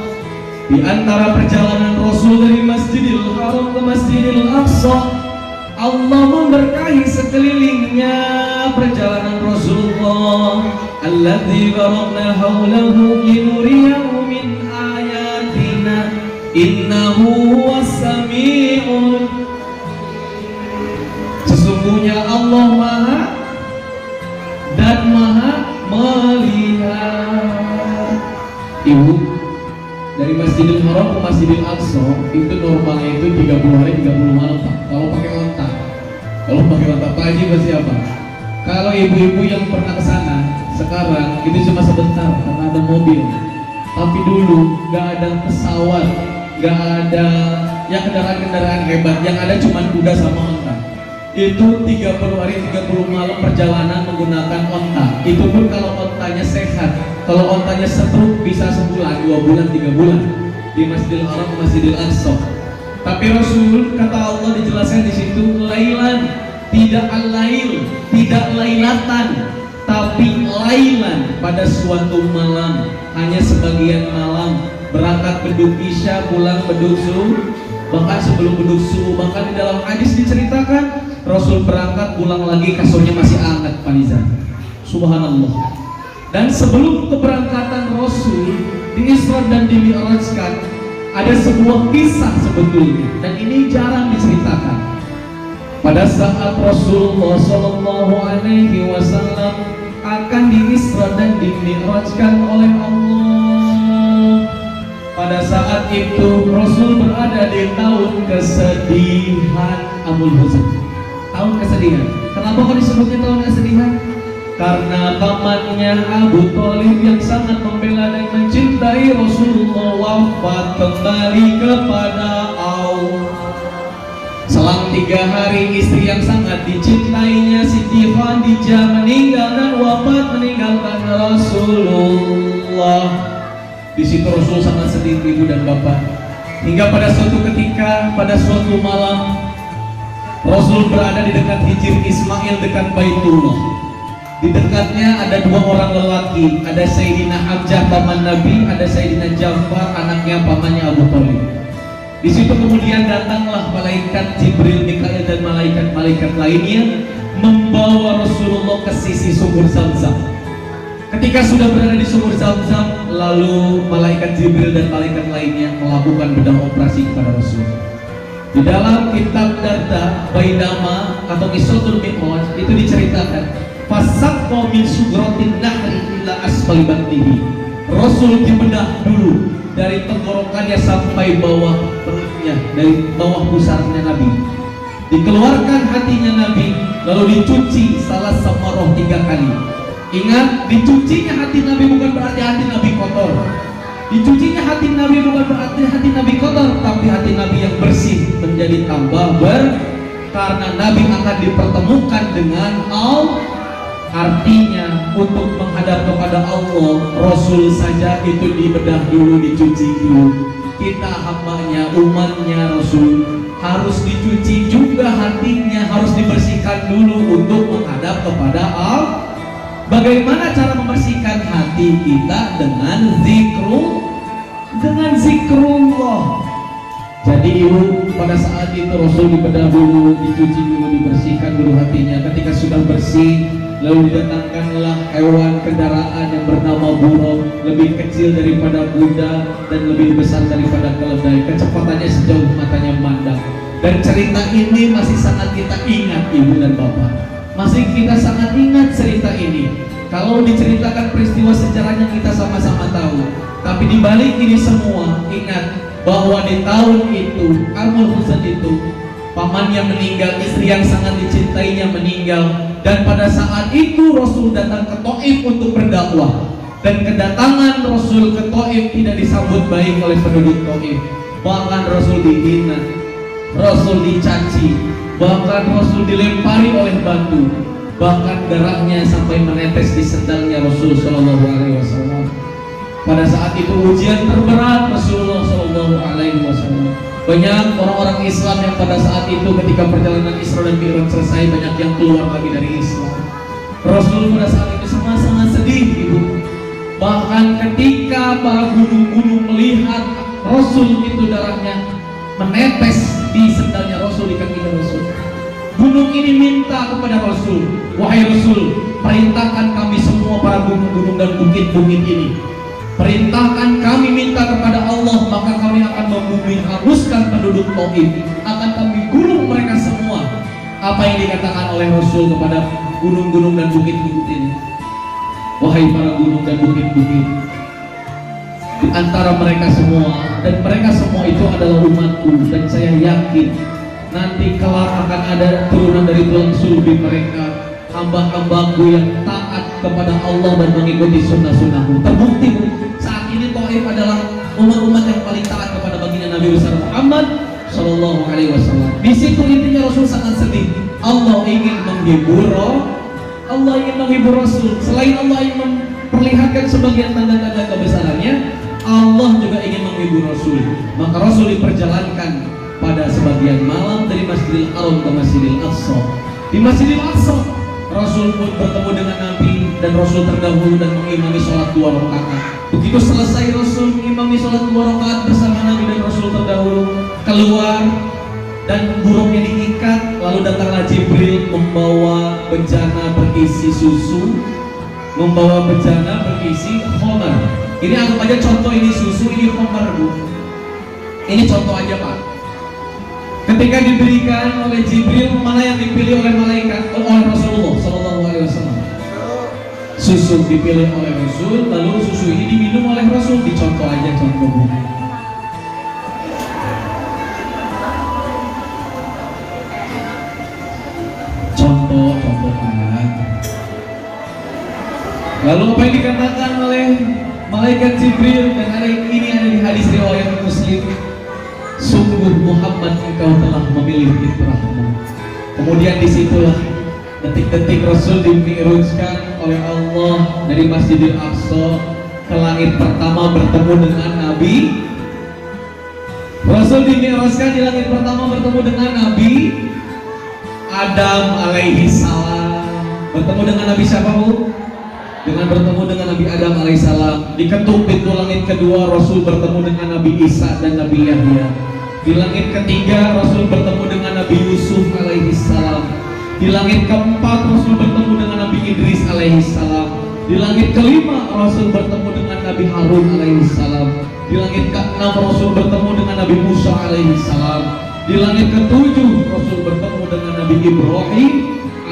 Di antara perjalanan Rasul dari Masjidil Haram ke Masjidil Aqsa, Allah memberkahi sekelilingnya perjalanan Rasulullah. Alladzi barakna haulahu linuriyahu min ayatina innahu huwas sami'un. Sesungguhnya Allah Maha dan Maha melihat. Ibu, dari Masjidil Haram ke Masjidil Aqsa itu normalnya itu 30 hari 30 malam, Pak. Kalau pakai onta. Kalau pakai onta Pak Haji pasti apa? Kalau ibu-ibu yang pernah ke sana sekarang itu cuma sebentar karena ada mobil. Tapi dulu nggak ada pesawat, nggak ada ya kendaraan-kendaraan hebat, yang ada cuma kuda sama onta. Itu 30 hari 30 malam perjalanan menggunakan onta. Itu pun kalau ontanya sehat. Kalau ontanya stroke bisa sebulan, 2 bulan, 3 bulan di Masjidil Haram ke Masjidil Aqsa. Tapi Rasul, kata Allah dijelaskan di situ, lailan, tidak al-lail, tidak lailatan, tapi lailan, pada suatu malam, hanya sebagian malam, berangkat beduk isya, pulang beduk subuh. Bahkan sebelum beduk subuh, bahkan di dalam hadis diceritakan Rasul berangkat pulang lagi kasurnya masih hangat, Pak Nizam. Subhanallah. Dan sebelum keberangkatan Rasul di Isra dan di Mi'rajkan, ada sebuah kisah sebetulnya, dan ini jarang diceritakan. Pada saat Rasulullah Shallallahu Alaihi Wasallam akan di Isra dan di Mi'rajkan oleh Allah, pada saat itu Rasul berada di tahun kesedihan, Amul Huzn, tahun kesedihan. Kenapa kok disebutnya tahun kesedihan? Karena pamannya Abu Thalib yang sangat membela dan mencintai Rasulullah wafat kembali kepada Allah. Selang 3 hari istri yang sangat dicintainya Siti Khadijah meninggal dan wafat meninggalkan Rasulullah. Di situ Rasul sangat sedih, ibu dan bapak. Hingga pada suatu ketika, pada suatu malam, Rasul berada di dekat Hijr Ismail, dekat Baitullah. Di dekatnya ada 2 orang lelaki, ada Sayyidina Hamzah paman Nabi, ada Sayyidina Ja'far anaknya pamannya Abu Thalib. Di situ kemudian datanglah malaikat Jibril, Mikail dan malaikat-malaikat lainnya membawa Rasulullah ke sisi sumur Zamzam. Ketika sudah berada di sumur Zamzam, lalu malaikat Jibril dan malaikat lainnya melakukan bedah operasi kepada Rasul. Di dalam kitab Darda Bainama atau Qissatul Mi'raj itu diceritakan, fasaqqa min sugratin nahri ila asfali batnihi. Rasul dibedah dulu dari tenggorokannya sampai bawah perutnya, dari bawah pusarnya Nabi. Dikeluarkan hatinya Nabi, lalu dicuci salah samaroh 3 kali. Ingat, dicucinya hati Nabi bukan berarti hati Nabi kotor. Dicucinya hati Nabi bukan berarti hati Nabi kotor, tapi hati Nabi yang bersih menjadi tambah karena Nabi akan dipertemukan dengan Allah. Artinya untuk menghadap kepada Allah, Rasul saja itu dibedah dulu, dicuci dulu. Kita hambanya, umatnya Rasul harus dicuci juga hatinya, harus dibersihkan dulu untuk menghadap kepada Allah. Bagaimana cara membersihkan hati kita? Dengan zikrullah. Jadi ibu, pada saat itu Rasul dibedah dulu, dicuci dulu, dibersihkan dulu hatinya. Ketika sudah bersih, Lalu didatangkanlah hewan kendaraan yang bernama burung, lebih kecil daripada kuda dan lebih besar daripada keledai. Kecepatannya sejauh matanya memandang. Dan cerita ini masih sangat kita ingat, ibu dan bapak. Masih kita sangat ingat cerita ini. Kalau diceritakan peristiwa sejarahnya kita sama-sama tahu. Tapi di balik ini semua, ingat bahwa di tahun itu, Amul Husain itu, pamannya meninggal, istri yang sangat dicintainya meninggal. Dan pada saat itu Rasul datang ke Taif untuk berdakwah. Dan kedatangan Rasul ke Taif tidak disambut baik oleh penduduk Taif. Bahkan Rasul dihina, Rasul dicaci, bahkan Rasul dilempari oleh batu, bahkan darahnya sampai menetes di sendalnya Rasul Shallallahu Alaihi Wasallam. Pada saat itu ujian terberat Rasulullah Shallallahu Alaihi Wasallam. Banyak orang-orang Islam yang pada saat itu ketika perjalanan Isra dan Mi'raj selesai, banyak yang keluar lagi dari Islam. Rasul pada saat itu sangat sedih, ibu. Bahkan ketika para gunung-gunung melihat Rasul itu darahnya menetes di sendalnya Rasul, di kaki Rasul, gunung ini minta kepada Rasul, wahai Rasul, perintahkan kami semua para gunung-gunung dan bukit-bukit ini, perintahkan kami minta kepada Allah, maka kami akan membumi haruskan penduduk Taif, akan kami gulung mereka semua. Apa yang dikatakan oleh Rasul kepada gunung-gunung dan bukit-bukit ini? Wahai para gunung dan bukit-bukit, di antara mereka semua, dan mereka semua itu adalah umatku, dan saya yakin nanti kelak akan ada turunan dari tulang sulbi mereka, hamba-hambaku yang taat kepada Allah dan mengikuti sunnah-sunnahku. Terbukti saat ini Taif adalah umat-umat yang paling taat kepada baginda Nabi besar Muhammad Sallallahu Alaihi Wasallam. Di situ intinya Rasul sangat sedih. Allah ingin menghibur Rasul. Selain Allah ingin memperlihatkan sebagian tanda-tanda kebesarannya, Allah juga ingin menghibur Rasul. Maka Rasul diperjalankan pada sebagian malam dari Masjidil Haram ke Masjidil Aqsa. Di Masjidil Aqsa Rasul pun bertemu dengan Nabi, dan Rasul terdahulu dan mengimami sholat 2 rakaat. Begitu selesai Rasul mengimami sholat 2 rakaat bersama Nabi dan Rasul terdahulu, keluar dan burungnya diikat. Lalu datanglah Jibril membawa bejana berisi susu, membawa bejana berisi khamar. Ini anggap aja contoh, ini susu, ini khamar, bu. Ini contoh aja, Pak. Ketika diberikan oleh Jibril, mana yang dipilih oleh malaikat? Oleh Rasulullah Sallallahu Alaihi Wasallam. Susu dipilih oleh Rasul, lalu susu ini diminum oleh Rasul. Dicontoh aja, contoh, bu. Contoh kan. Lalu apa yang dikatakan oleh malaikat Jibril, dan ini ada di hadis riwayat Muslim. Sungguh Muhammad, engkau telah memilih fitrahmu. Kemudian disitulah detik-detik Rasul dimi'rajkan oleh Allah dari Masjidil Aqsa ke langit pertama bertemu dengan Nabi. Rasul dimi'rajkan di langit pertama bertemu dengan Nabi Adam alaihi salam. Bertemu dengan Nabi siapa, bu? Dengan bertemu dengan Nabi Adam alaihissalam. Diketuk pintu langit kedua, Rasul bertemu dengan Nabi Isa dan Nabi Yahya. Di langit ketiga Rasul bertemu dengan Nabi Yusuf alaihissalam. Di langit keempat Rasul bertemu dengan Nabi Idris alaihissalam. Di langit kelima Rasul bertemu dengan Nabi Harun alaihissalam. Di langit keenam Rasul bertemu dengan Nabi Musa alaihissalam. Di langit ketujuh Rasul bertemu dengan Nabi Ibrahim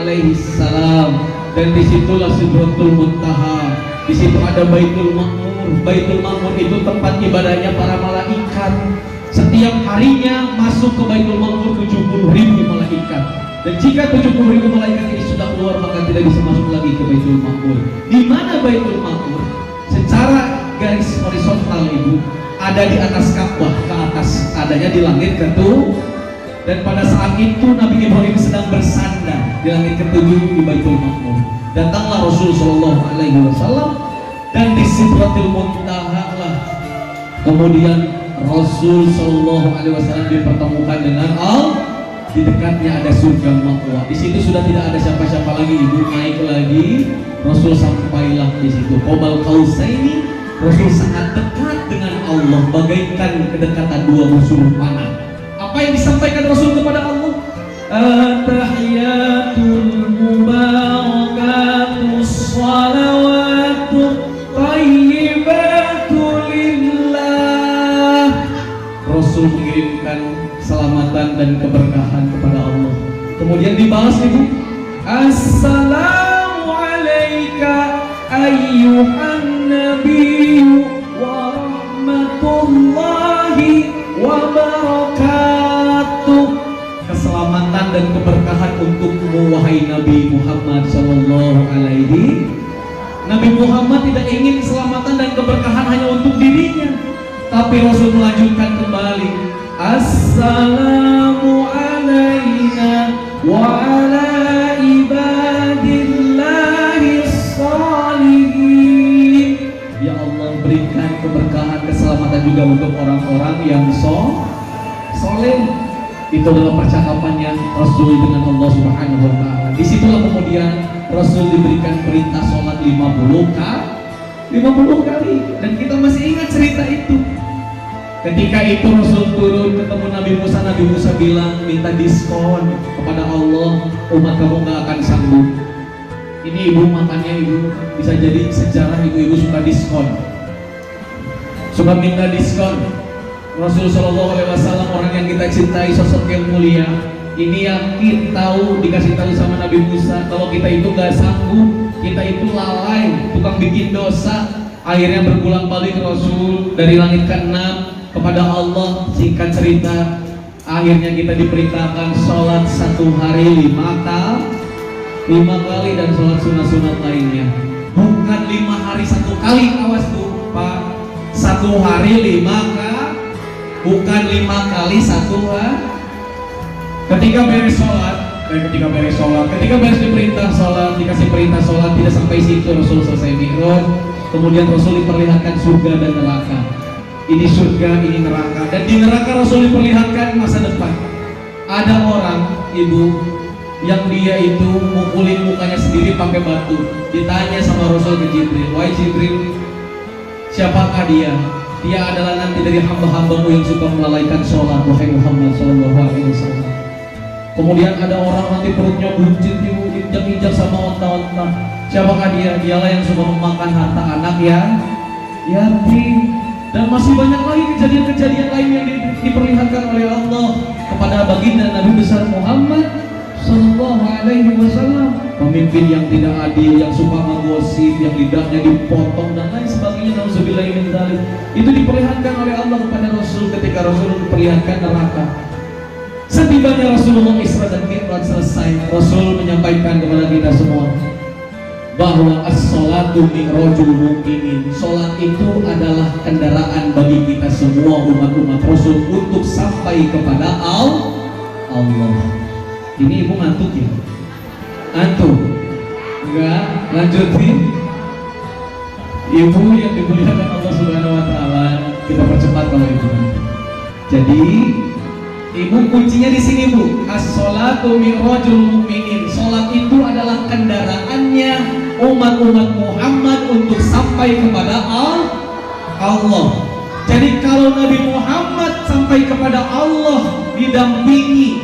alaihissalam. Dan disitulah Sidratul Muntaha. Di situ ada Baitul Ma'mur. Baitul Ma'mur itu tempat ibadahnya para malaikat. Setiap harinya masuk ke Baitul Ma'mur 70.000 malaikat. Dan jika 70.000 malaikat ini sudah keluar, maka tidak bisa masuk lagi ke Baitul Ma'mur. Di mana Baitul Ma'mur? Secara garis horizontal, ibu, ada di atas Ka'bah, ke atas, adanya di langit ketujuh. Dan pada saat itu Nabi Ibrahim sedang bersandar di langit ketujuh di Baitul Ma'mur. Datanglah Rasul Shallallahu Alaihi Wasallam, dan di Sidratul Muntaha lah kemudian Rasul Shallallahu Alaihi Wasallam dipertemukan dengan Allah. Di dekatnya ada surga ma'wa. Di situ sudah tidak ada siapa-siapa lagi, ibu. Naik lagi, Rasul sampailah di situ. Qobal Qausaini, Rasul sangat dekat dengan Allah, bagaikan kedekatan dua musuh panah. Apa yang disampaikan Rasul kepada Allah? At-tahiyatul mubarakatuh menyampaikan keselamatan dan keberkahan kepada Allah. Kemudian dibalas Ibu, Assalamu alayka ayyuhan nabiyyu wa rahmatullahi wa barakatuh. Keselamatan dan keberkahan untukmu wahai Nabi Muhammad sallallahu alaihi. Nabi Muhammad tidak ingin keselamatan dan keberkahan hanya untuk dirinya, tapi Rasul melanjutkan kembali, Assalamu alayna wa ala ibadillahis shalihin. Ya Allah, berikan keberkahan, keselamatan juga untuk orang-orang yang soleh. Itu adalah percakapannya Rasul dengan Allah Subhanahu wa taala. Disitulah kemudian Rasul diberikan perintah sholat 50 kali, dan kita masih ingat cerita itu. Ketika itu Rasul turun ketemu Nabi Musa bilang minta diskon kepada Allah, umat kamu gak akan sanggup. Ini ibu, makanya ibu bisa jadi sejarah ibu-ibu suka diskon, suka minta diskon. Rasul Shallallahu Alaihi Wasallam, orang yang kita cintai, sosok yang mulia, ini yakin tahu, dikasih tahu sama Nabi Musa kalau kita itu gak sanggup, kita itu lalai, tukang bikin dosa. Akhirnya berulang balik Rasul dari langit ke-6 kepada Allah. Singkat cerita, akhirnya kita diperintahkan sholat 1 hari 5 kali dan sholat sunat-sunat lainnya. Bukan 5 hari 1 kali, awas tuh Pak, 1 hari 5 kali, bukan 5 kali 1 hari. Ketika beres diperintah sholat, dikasih perintah sholat, tidak sampai situ Rasul selesai mi'raj. Kemudian Rasul diperlihatkan surga dan neraka. Ini surga, ini neraka. Dan di neraka Rasul diperlihatkan masa depan. Ada orang, ibu, yang dia itu mukulin mukanya sendiri pakai batu. Ditanya sama Rasul ke Jibril, wahai Jibril, siapakah dia? Dia adalah nanti dari hamba-hambamu yang suka melalaikan sholat, wahai Muhammad sallallahu alaihi wasallam. Kemudian ada orang nanti perutnya buncit, injak-injak sama onta-onta. Siapakah dia? Dialah yang suka memakan harta anak yatim. Dan masih banyak lagi kejadian-kejadian lain yang diperlihatkan oleh Allah kepada baginda Nabi besar Muhammad sallallahu alaihi wasallam. Pemimpin yang tidak adil, yang suka menggosip, yang lidahnya dipotong dan lain sebagainya. Nauzubillahi min dzalik. Itu diperlihatkan oleh Allah kepada Rasul ketika Rasul diperlihatkan neraka. Setibanya Rasulullah Isra dan Mi'raj selesai, Rasul menyampaikan kepada kita semua bahwa as-sholatu mi'rajul mu'minin. Sholat itu adalah kendaraan bagi kita semua umat-umat Rasul untuk sampai kepada Allah. Ini ibu ngantuk ya? Ngantuk? Enggak? Lanjutin. Ibu yang dimuliakan Allah Subhanahu wa taala, kita percepat kalau ibu ngantuk. Jadi ibu, kuncinya di sini Bu. As-sholatu mi'rajul mu'minin. Sholat itu adalah kendaraannya umat-umat Muhammad untuk sampai kepada Allah. Jadi kalau Nabi Muhammad sampai kepada Allah didampingi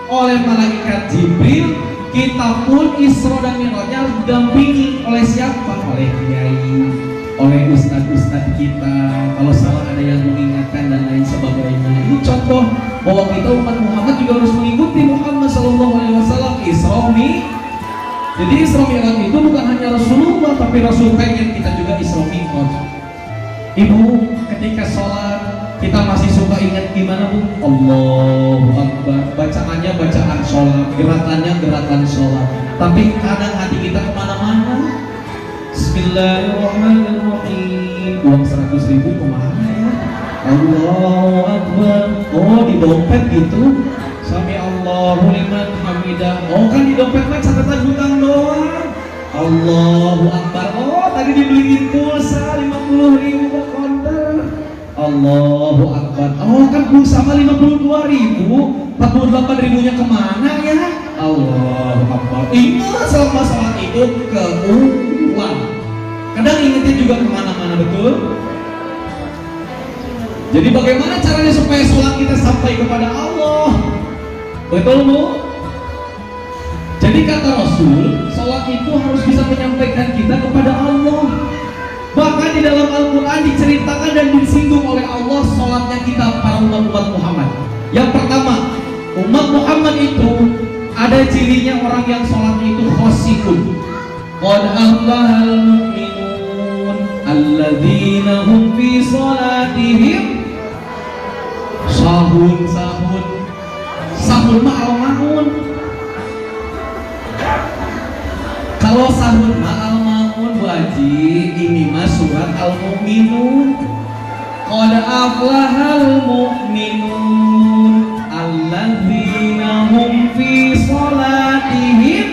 oleh malaikat Jibril, kita pun Isra dan Mi'rajnya harus didampingi oleh siapa? Oleh kiai, oleh ustadz-ustadz kita. Kalau salah ada yang mengingatkan dan lain sebagainya. Ini contoh bahwa kita umat Muhammad juga harus mengikuti Muhammad sallallahu alaihi wasallam. Jadi Isra Mi'raj itu bukan hanya Rasulullah, tapi Rasul pengen kita juga Isra Mi'raj. Ibu, ketika sholat kita masih suka ingat gimana Bu? Allahu Akbar. Bacaannya bacaan sholat, gerakannya gerakan sholat. Tapi kadang hati kita kemana-mana. Bismillahirrahmanirrahim. Uang 100.000 kemana ya? Allahu Akbar. Oh, di dompet gitu. Sami Allahu liman hamidah. Oh, kan di dompet mah catatan hutang doang. Allahu Akbar. Oh, tadi dibeliin pulsa 50.000 ke konter. Allahu Akbar. Oh, kan pulsa mah 52.000. 48.000-nya kemana ya? Allahu Akbar. Ingat selama sholat itu ke uang. Kadang ingatnya juga kemana-mana, betul? Jadi bagaimana caranya supaya sholat kita sampai kepada Allah? Betul Bu? Jadi kata Rasul, sholat itu harus bisa menyampaikan kita kepada Allah. Bahkan di dalam Al-Quran diceritakan dan disinggung oleh Allah sholatnya kita para umat-umat Muhammad. Yang pertama, umat Muhammad itu ada cirinya orang yang sholatnya itu khosyi'un. Qad aflahal mu'minun alladzina hum fi sholatihim sahun. Sahun mah al-maun. Kalau sahun mah al-maun Bu Haji, ini mah surat al-mu'minun. Qad aflahal mu'minun alladzina hum fi sholatihim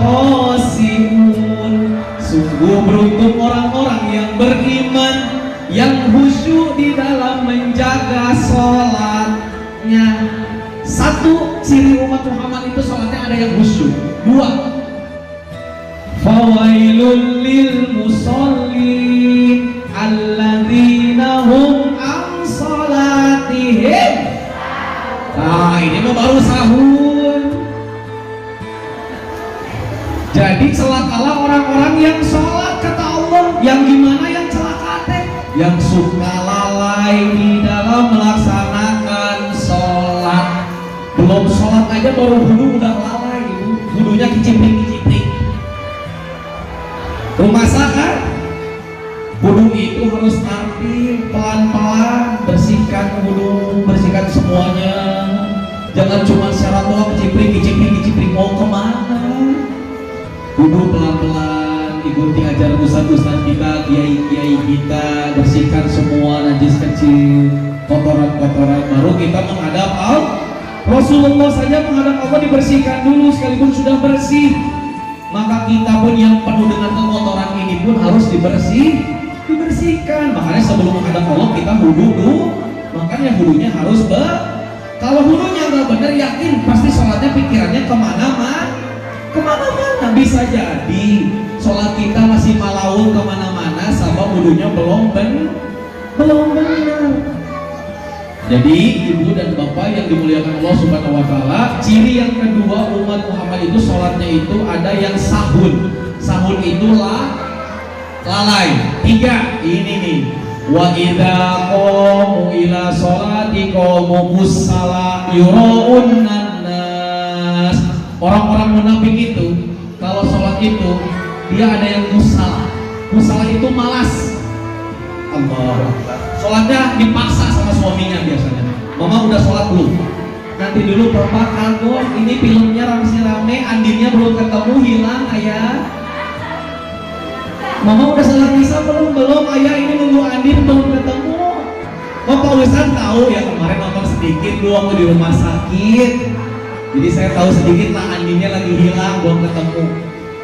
khosyi'un. Sungguh beruntung orang-orang yang beriman, yang khusyuk di dalam menjaga sholatnya. Satu, ciri umat Muhammad itu sholatnya ada yang khusyuk. Dua, fawailul lil musallin alladzina hum an sholatihim. Nah, ini mah baru sahur. Jadi celakalah orang-orang yang sholat kata Allah. Yang gimana yang celaka teh? Yang suka lalai di dalam melaksanakan sholat. Belum sholat aja baru wudu udah lalai, wudunya kicipring-kicipring. Rumah kan? Wudu itu harus nanti pelan-pelan, bersihkan wudu, bersihkan semuanya. Jangan cuma syarat doang kicipring, mau kemana? Wudu pelan-pelan, ikuti ajaran ustaz-ustaz kita, kiai-kiai kita, bersihkan semua najis kecil, kotoran-kotoran, baru kita menghadap Allah. Rasulullah saja menghadap Allah dibersihkan dulu, sekalipun sudah bersih, maka kita pun yang penuh dengan kekotoran ini pun harus dibersihkan. Makanya sebelum menghadap Allah kita wudu dulu, makanya wudunya harus kalau wudunya nggak benar, yakin pasti sholatnya pikirannya kemana-mana. Bisa jadi sholat kita masih malaun kemana-mana, sama wudunya belum benar. Jadi ibu dan bapak yang dimuliakan Allah Subhanahu Wa Taala, ciri yang kedua umat Muhammad itu sholatnya itu ada yang sahun. Sahun itulah lalai. Tiga, ini nih. Wa idza qamu ila sholati qamu kusala yuraun nas. Orang-orang munafik itu kalau sholat itu dia ada yang kusala. Kusala itu malas. Allah. Sholatnya dipaksa sama suaminya biasanya. Mama udah sholat belum? Nanti dulu papa kagum. Ini filmnya rame, Andinnya belum ketemu, hilang ayah. Mama udah sholat isya belum? Ayah, ini nunggu Andin belum ketemu. Bapak Ustaz tahu ya, kemarin nonton sedikit dulu waktu di rumah sakit. Jadi saya tahu sedikit lah Andinnya lagi hilang, belum ketemu.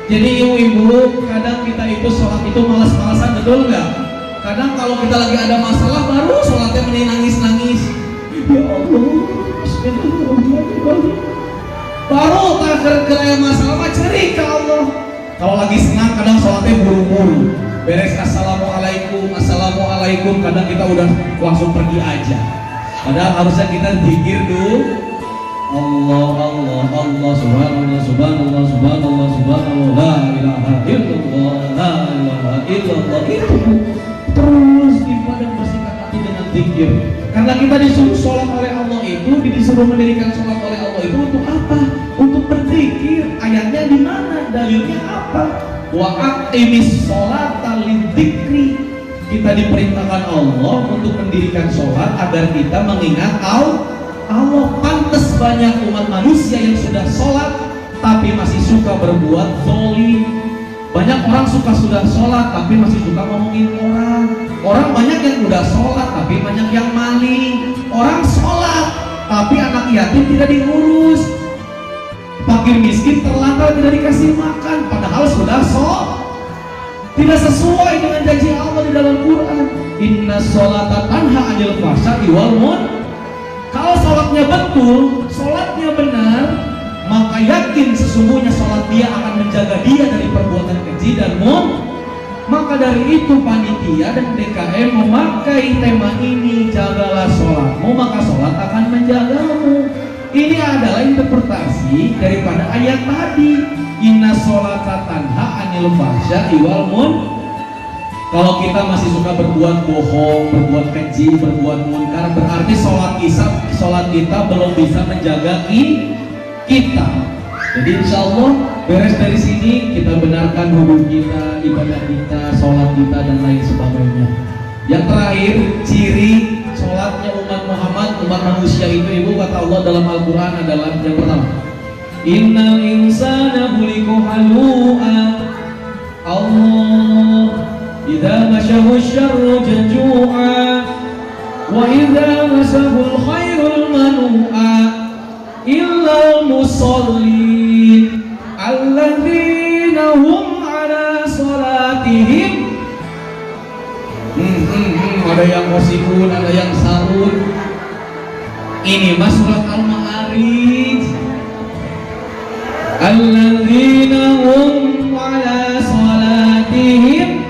Jadi ibu-ibu, kadang kita itu sholat itu malas-malasan, betul nggak? Kadang kalau kita lagi ada masalah baru sholatnya mending nangis-nangis. Ya Allah, baru tak masalah mah ceri ke Allah. Kalau lagi senang kadang sholatnya buru-buru. Beres assalamualaikum, kadang kita udah langsung pergi aja. Padahal harusnya kita zikir dulu. Allah subhanallah la ilaha illallah itu terus ibadah bersihkan hati dengan zikir. Karena kita disuruh sholat oleh Allah itu, disuruh mendirikan sholat oleh Allah itu untuk apa? Untuk berzikir. Ayatnya di mana? Dalilnya apa? Wa aqimis sholata lidzikri. Kita diperintahkan Allah untuk mendirikan sholat agar kita mengingat Allah. Pantas banyak umat manusia yang sudah sholat tapi masih suka berbuat zalim. Banyak orang sudah sholat tapi masih suka ngomongin orang. Orang banyak yang udah sholat tapi banyak yang maling. Orang sholat tapi anak yatim tidak diurus. Fakir miskin terlantar tidak dikasih makan, padahal sudah sholat. Tidak sesuai dengan janji Allah di dalam Quran. Inna sholata tanha 'anil fahsya'i wal munkar. Kalau sholatnya betul, sholatnya benar, maka yakin sesungguhnya sholat dia akan menjaga dia dari perbuatan keji dan munkar. Maka dari itu panitia dan DKM memakai tema ini, jagalah sholatmu maka sholat akan menjagamu. Ini adalah interpretasi daripada ayat tadi. Inna sholata tanha 'anil fahsya'i wal munkar. Kalau kita masih suka berbuat bohong, berbuat keji, berbuat munkar, berarti sholat kita belum bisa menjaga kita. Jadi insya Allah beres dari sini kita benarkan wudhu kita, ibadah kita, sholat kita dan lain sebagainya. Yang terakhir, ciri sholatnya umat Muhammad, umat manusia itu ibu kata Allah dalam Al-Quran adalah yang pertama, innal insana khuliqa halu'a. Allah idza masyahu syarru jazu'a wa idza masahul khairul manu'a illal musallin alladzina hum ala salatihim. Ada yang musikun, ada yang sarun. Ini mas surat Al-Ma'arij. Alladzina hum ala salatihim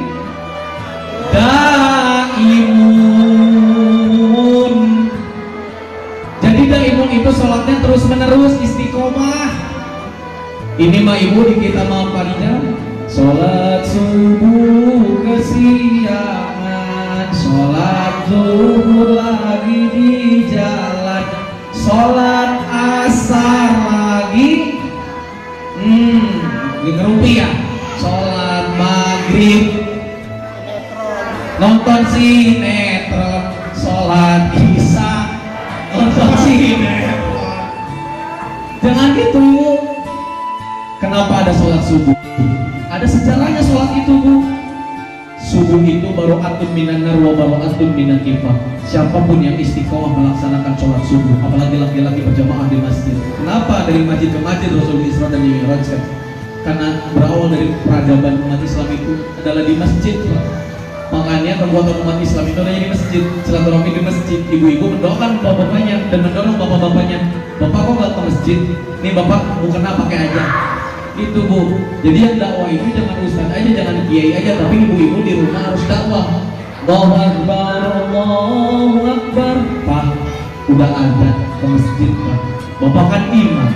daimun. Jadi daimun itu sholatnya terus menerus istiqomah. Ini mah ibu di kita mau Farida, sholat subuh kesiangan, sholat zuhur lagi di jalan, sholat asar lagi ngerumpi ya, sholat maghrib nonton sinetron, sholat isya nonton sinetron. Jangan gitu. Kenapa ada sholat subuh? Ada sejarahnya sholat itu bu. Subuh itu baro'atun minan nar wa baro'atun minan nifaq. Siapapun yang istiqomah melaksanakan sholat subuh, apalagi laki-laki berjamaah di masjid. Kenapa dari masjid ke masjid Rasul Isra dan Mi'raj? Karena berawal dari peradaban umat Islam itu adalah di masjid. Makanya kekuatan umat Islam itu adanya di masjid. Silaturahmi di masjid. Ibu-ibu mendoakan bapak-bapaknya dan mendorong bapak-bapaknya. Bapak kok nggak ke masjid? Nih bapak mau kena pakai aja. Itu bu. Jadi yang dakwah itu jangan ustaz aja, jangan kiai aja, tapi ibu-ibu di rumah harus dakwah. Allahu Akbar, Allahu Akbar. Pak, udah ada ke masjid pak. Bapak kan imam.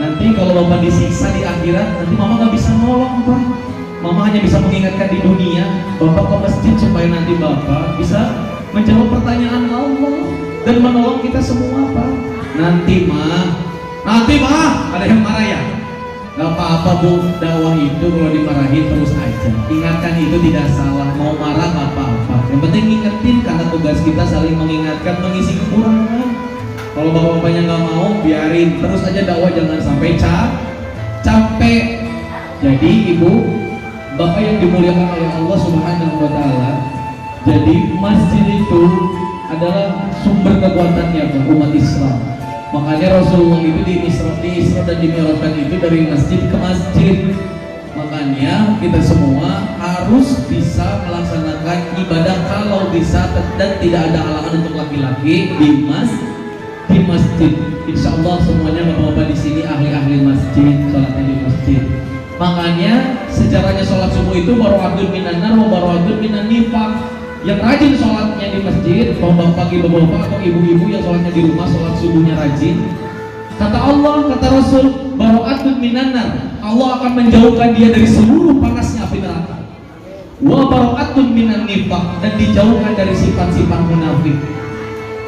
Nanti kalau bapak disiksa di akhirat, nanti mama nggak bisa nolong pak. Mama hanya bisa mengingatkan di dunia. Bapak ke masjid supaya nanti bapak bisa menjawab pertanyaan Allah dan menolong kita semua pak. Nanti mah ada yang marah ya? Gak apa-apa bu, dakwah itu kalau dimarahin terus aja. Ingatkan itu tidak salah, mau marah gak apa-apa. Yang penting ingetin karena tugas kita saling mengingatkan, mengisi kekurangan. Kalau bapak-bapaknya gak mau, biarin terus aja dakwah, jangan sampai capek. Jadi ibu, bapak yang dimuliakan oleh Allah Subhanahu wa Ta'ala, jadi masjid itu adalah sumber kekuatannya umat Islam. Makanya Rasulullah itu di Isra dan di Mi'rajkan itu dari masjid ke masjid. Makanya kita semua harus bisa melaksanakan ibadah kalau bisa dan tidak ada halangan untuk laki-laki di masjid. Insya Allah semuanya bapak-bapak di sini ahli-ahli masjid, sholatnya di masjid. Makanya sejarahnya sholat subuh itu baro'atun minan nar wa baro'atun minan nifaq. Yang rajin sholatnya di masjid, bapak-bapak atau ibu-ibu yang sholatnya di rumah, sholat subuhnya rajin. Kata Allah, kata Rasul, baro'atun minan nar, Allah akan menjauhkan dia dari seluruh panasnya api neraka. Wa baro'atun minan nifaq, dan dijauhkan dari sifat-sifat munafik.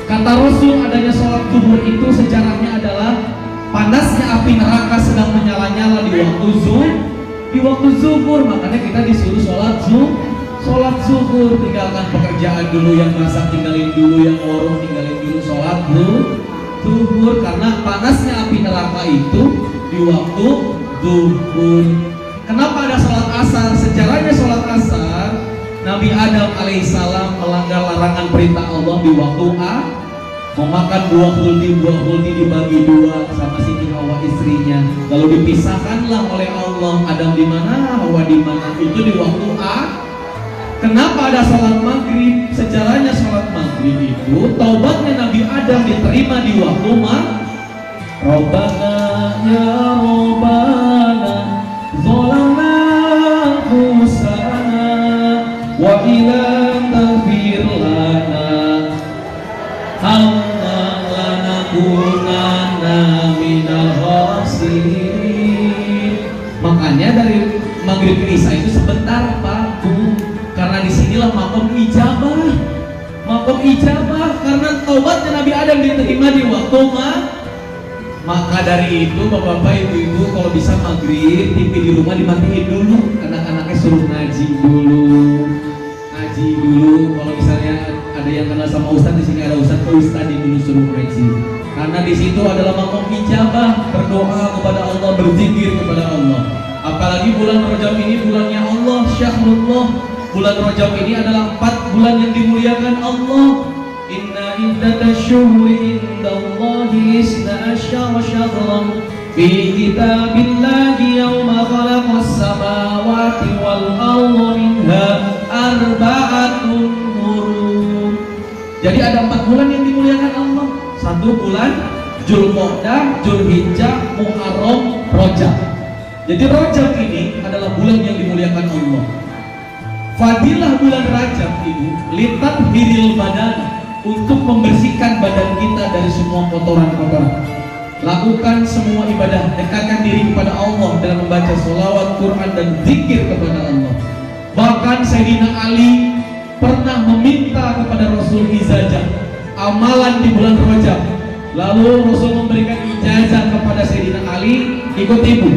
Kata Rasul, adanya sholat subuh itu sejarahnya adalah panasnya api neraka sedang menyala-nyala di waktu zuhur. Makanya kita disuruh sholat zuhur, tinggalkan pekerjaan dulu, yang masak tinggalin dulu, yang warung tinggalin dulu, sholat zuhur. Karena panasnya api neraka itu di waktu zuhur. Kenapa ada sholat asar? Sejarahnya sholat asar, Nabi Adam alaihissalam melanggar larangan perintah Allah di waktu memakan buah huldi dibagi dua sama Siti Hawa istrinya. Lalu dipisahkanlah oleh Allah, Adam di mana, Hawa di mana. Itu di waktu Kenapa ada sholat maghrib? Sejarahnya sholat maghrib itu taubatnya Nabi Adam diterima di waktu Rabbana ya Rabbana zolamna anfusana wa ilam taghfir lana lanakunanna minal khasirin. Makanya dari maghrib ke isya itu sebentar Pak Bu. Karena di sini adalah makom ijabah. Makom ijabah karena taubatnya Nabi Adam diterima di waktu maka dari itu bapak-bapak ibu-ibu kalau bisa maghrib TV di rumah dimatiin dulu, anak-anaknya suruh ngaji dulu. Kalau misalnya ada yang kenal sama ustadz, di sini ada ustadz dulu suruh ngaji. Karena di situ adalah makom ijabah, berdoa kepada Allah, berzikir kepada Allah. Apalagi bulan Rajab ini bulannya Allah, Syahrullah. Bulan Rajab ini adalah 4 bulan yang dimuliakan Allah. Inna iddatasyuhuri indallahi isna asyara syahran fi kitabillahi yawma khalaqas samawati wal arda minha arba'atun hurum. Jadi ada 4 bulan yang dimuliakan Allah. 1 bulan Dzulqa'dah, Dzulhijjah, Muharram, Rajab. Jadi Rajab ini adalah bulan yang dimuliakan Allah. Fadilah bulan Rajab ini litat biril badan, untuk membersihkan badan kita dari semua kotoran-kotoran. Lakukan semua ibadah, dekatkan diri kepada Allah dengan membaca sholawat, Quran dan zikir kepada Allah. Bahkan Sayyidina Ali pernah meminta kepada Rasul ijazah amalan di bulan Rajab. Lalu Rasul memberikan ijazah kepada Sayyidina Ali, ikut ibu.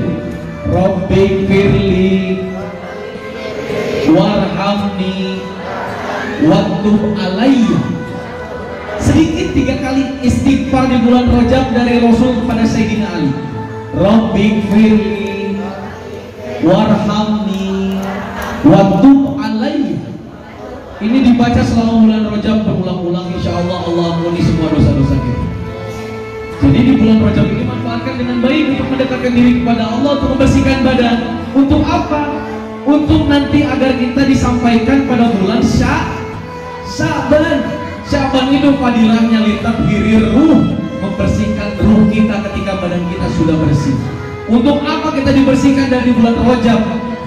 Rabbi firli warhamni wattub alayya. Sedikit 3 kali istighfar di bulan Rajab dari Rasul kepada Sayyidina Ali. Rabbi firli warhamni wattub alayya. Ini dibaca selama bulan Rajab berulang-ulang, insyaallah Allah ampuni semua dosa-dosa kita. Jadi di bulan Rajab ini manfaatkan dengan baik untuk mendekatkan diri kepada Allah, untuk membersihkan badan. Untuk apa? Untuk nanti agar kita disampaikan pada bulan Sya'ban. Sya'ban itu fadilahnya litabhirir ruh, membersihkan ruh kita ketika badan kita sudah bersih. Untuk apa kita dibersihkan dari bulan Rajab?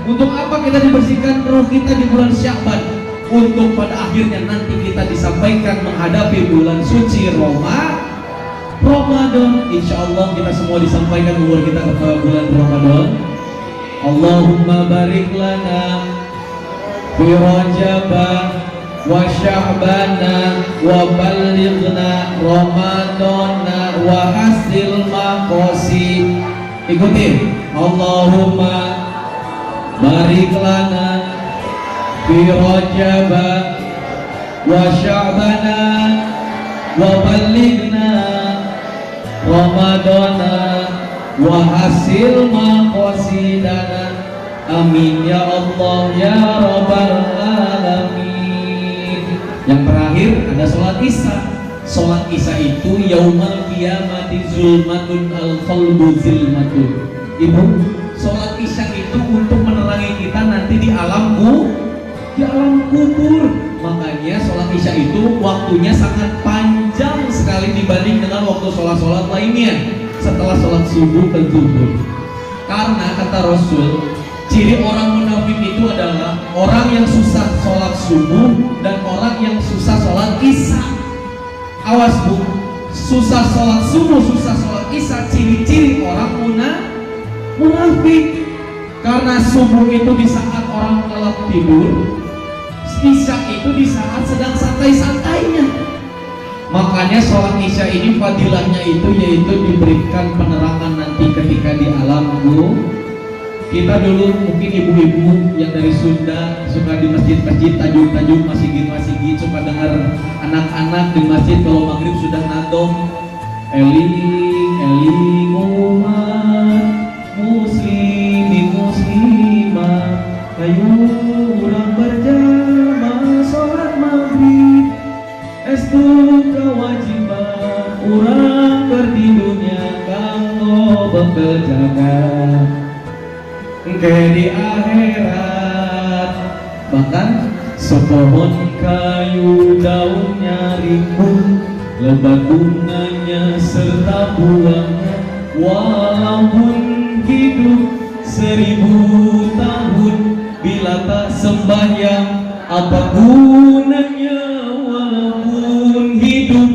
Untuk apa kita dibersihkan ruh kita di bulan Sya'ban? Untuk pada akhirnya nanti kita disampaikan menghadapi bulan suci Ramadan. Insyaallah kita semua disampaikan umur kita ke bulan Ramadan. Allahumma barik lana fi Rajabah wa Sya'bana wa ballighna Ramadana wa hasil maqasid. Ikuti. Allahumma barik lana fi Rajabah wa Sya'bana wa ballighna Ramadana wa hasil maqasidana. Amin ya Allah ya Rabbal alamin. Yang terakhir ada sholat isya. Sholat isya itu yaumal qiyamati zulmatun al-qalbu zilmatun. Ibu, sholat isya itu untuk menerangi kita nanti di alam kubur. Makanya sholat isya itu waktunya sangat panjang sekali dibanding dengan waktu sholat-sholat lainnya setelah sholat subuh dan zuhur. Karena kata Rasul, ciri orang munafik itu adalah orang yang susah sholat subuh dan orang yang susah sholat isya. Awas bu, susah sholat subuh, susah sholat isya, ciri-ciri orang munafik. Karena subuh itu di saat orang lelap tidur, isya itu di saat sedang santai-santainya. Makanya sholat isya ini fadilahnya itu yaitu diberikan penerangan nanti ketika di alam kubur. Kita dulu mungkin ibu-ibu yang dari Sunda suka di masjid-masjid tajuk-tajuk masjid suka dengar anak-anak di masjid kalau maghrib sudah nadom eling umat muslimin muslimah kayu urang berjamaah sholat maghrib estu kewajiban urang di dunia kanggo bekerja ke di akhirat. Bahkan sepohon kayu daunnya rimbun, lebat bunganya serta buahnya, walaupun hidup 1000 tahun bila tak sembahyang apa gunanya. Walaupun hidup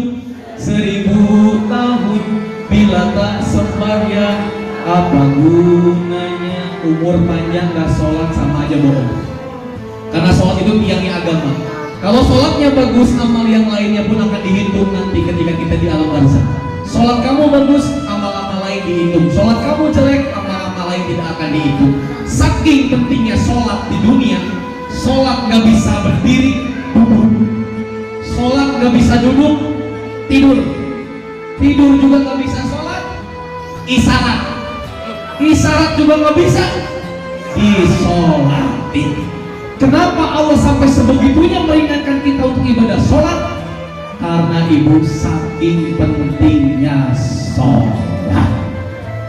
1000 tahun bila tak sembahyang apa gunanya. Umur panjang gak sholat sama aja bohong. Karena sholat itu tiangnya agama. Kalau sholatnya bagus, amal yang lainnya pun akan dihitung nanti ketika kita di alam barzakh. Sholat kamu bagus, amal-amal lain dihitung. Sholat kamu jelek, amal-amal lain tidak akan dihitung. Saking pentingnya sholat di dunia, sholat gak bisa berdiri, duduk. Sholat gak bisa duduk, tidur. Tidur juga gak bisa sholat, isyarat. Isyarat juga gak bisa disolatin. Kenapa Allah sampai sebegitunya meringankan kita untuk ibadah sholat? Karena ibu saking pentingnya sholat.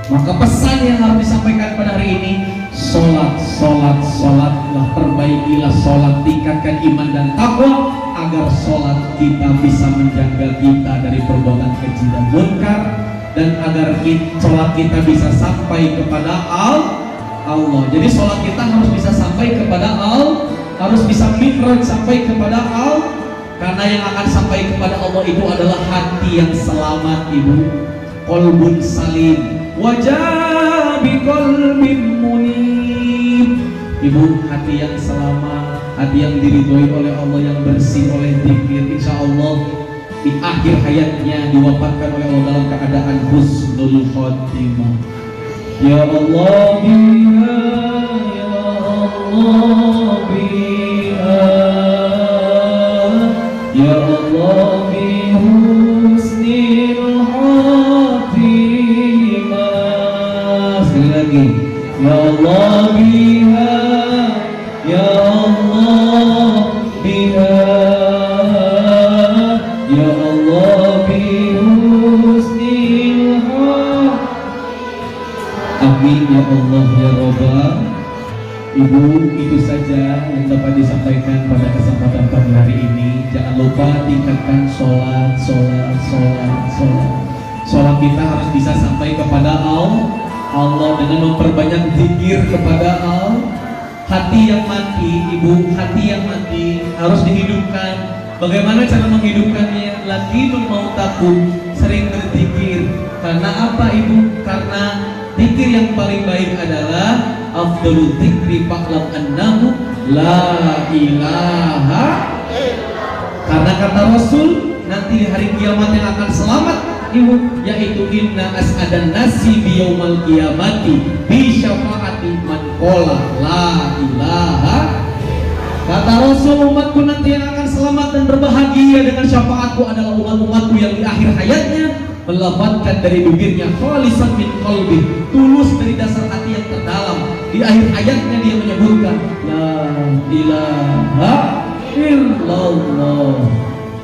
Maka pesan yang harus disampaikan pada hari ini, sholat, sholat, sholatlah, perbaikilah sholat, tingkatkan iman dan takwa agar sholat kita bisa menjaga kita dari perbuatan keji dan munkar, dan agar sholat kita bisa sampai kepada Allah. Jadi sholat kita harus bisa sampai kepada Allah, harus bisa mi'raj sampai kepada Allah, karena yang akan sampai kepada Allah itu adalah hati yang selamat, ibu. Qalbun salim, wajah bi qalbin munib. Ibu, hati yang selamat, hati yang diridhoi oleh Allah, yang bersih oleh zikir, insya Allah di akhir hayatnya diwafatkan oleh Allah dalam keadaan husnul khotimah. Ya Allah biha, ya Allah biha, ya Allah bi husnil khatimah. Sekali lagi, ya Allah biha, ya Allah biha, ya Allah bi husnil khatimah. Amin ya Allah ya Rabbal. Ibu, itu saja yang dapat disampaikan pada kesempatan pagi hari ini. Jangan lupa tingkatkan sholat, sholat, sholat, sholat. Sholat kita harus bisa sampai kepada Allah dengan memperbanyak zikir kepada Allah. Hati yang mati, ibu, hati yang mati harus dihidupkan. Bagaimana cara menghidupkannya? Lakinul mautaku, sering berzikir. Karena apa, ibu? Karena zikir yang paling baik adalah afdalul dzikri fa'lam annahu la ilaha. Karena kata Rasul, nanti di hari kiamat yang akan selamat, ibu, yaitu inna as'adan nasi bi yaumal qiyamati bi syafaati man qala la ilaha. Kata Rasul, umatku nanti yang akan selamat dan berbahagia dengan syafaatku adalah umat-umatku yang di akhir hayatnya melafazkan dari bibirnya khalisan min qalbi, tulus dari dasar hati yang terdalam. Di akhir hayatnya dia menyebutkan la ilaha illallah.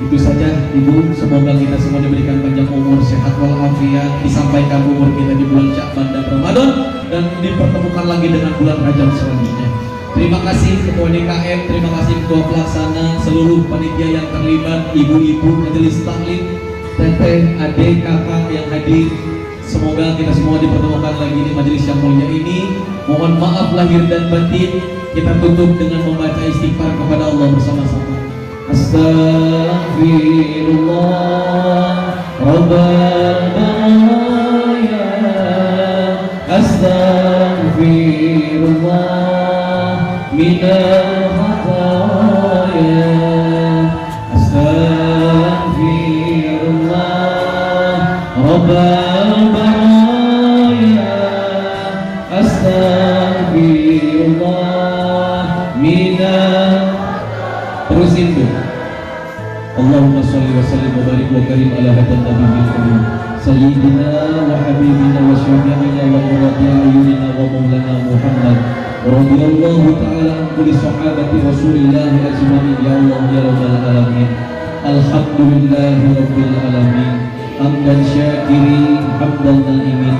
Itu saja ibu, semoga kita semua diberikan panjang umur, sehat walafiat, disampaikan umur kita di bulan Sya'ban dan Ramadan, dan dipertemukan lagi dengan bulan Rajab selanjutnya. Terima kasih Ketua DKM, terima kasih Ketua Pelaksana, seluruh panitia yang terlibat, ibu-ibu majelis taklim, teteh, adik, kakak yang hadir. Semoga kita semua dipertemukan lagi di majelis yang mulia ini. Mohon maaf lahir dan batin. Kita tutup dengan membaca istighfar kepada Allah bersama-sama. Astaghfirullah Rabbal baraya, astaghfirullah minal khataya, astaghfirullah Rabbal baraya, astaghfirullah minal. Terusin tuh. Allahumma sholli wa sallim wa barik wa karim ala hadan nabiyil karim sayyidina wa habibina wa syafi'ina wa qurrati a'yunina wa maulana Muhammad radhiyallahu ta'ala an kulli sahabati Rasulillah ajma'in. Ya Allah ya rabbal alamin, alhamdulillahi rabbil alamin, hamdan syakirin hamdan naimin,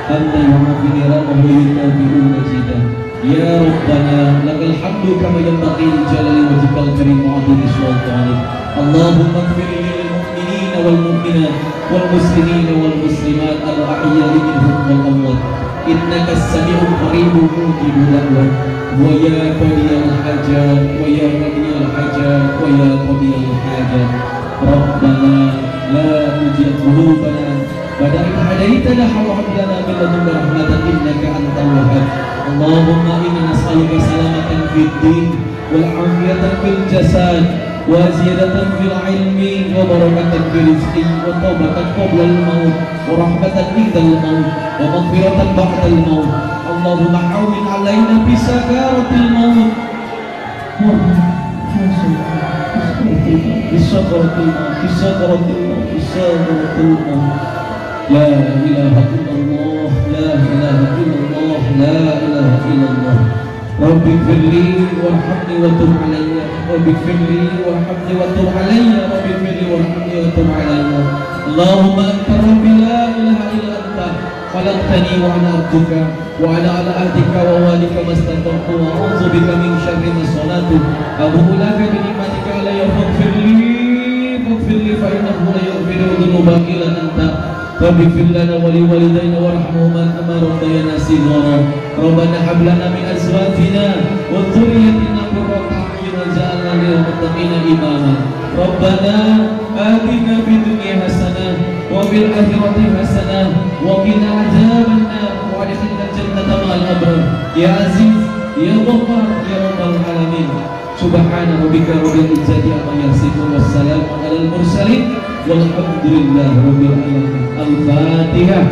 hamdan yuhibbu ni'amahu yukafi'u majidah. Ya Rabbana lakal hamdu kama yanbaghi li jalali wajhikal karim wa 'azimi sultanik. Allahumma ighfir lil mu'minina wal mu'minat wal muslimina wal muslimat al ahya'i minhum wal amwat, innaka as-sami'ul qaribun mujibud da'wat. Wa ya qadiyal hajat, wa ya qadiyal hajat, wa ya qadiyal hajat. Rabbana la tujigh qulubana ba'da idh hadaytana wa hab lana min ladunka rahmatan innaka antal wahhab. Allahumma inna nas'aluka salamatan fid din والعافية في الجسد وزيادة في العلم وبركة في الرزق وتوبة قبل الموت ورحمة عند الموت ومغفرة بعد الموت اللهم هون علينا بسكرات الموت بسكرات الموت بسكرات الموت بسكرات الموت لا إله إلا الله لا إله إلا الله لا إله إلا الله رب اغفر لي وارحمني وتب علي رب اغفر لي وارحمني وتب علي رب اغفر لي وارحمني وتب علي اللهم أنت ربي لا إله إلا أنت خلقتني وأنا عبدك وأنا على عهدك ووعدك ما استطعت وأعوذ بك من شر ما صنعت أبوء لك بنعمتك علي فاغفر لي فإنه لا يغفر الذنوب إلا أنت رب اغفر لنا ولوالدينا وارحمهما كما ربيانا صغارا ربنا هب لنا من أزواجنا وذريتنا قرة أعين واجعلنا للمتقين إماما ربنا آتنا في الدنيا حسنة وفي الآخرة حسنة وقنا عذاب النار وادخلنا الجنة مع الأبرار يا عزيز يا غفار يا رب العالمين سبحان ربك رب العزة عما يصفون والسلام على المرسلين والحمد لله رب العالمين الفاتحة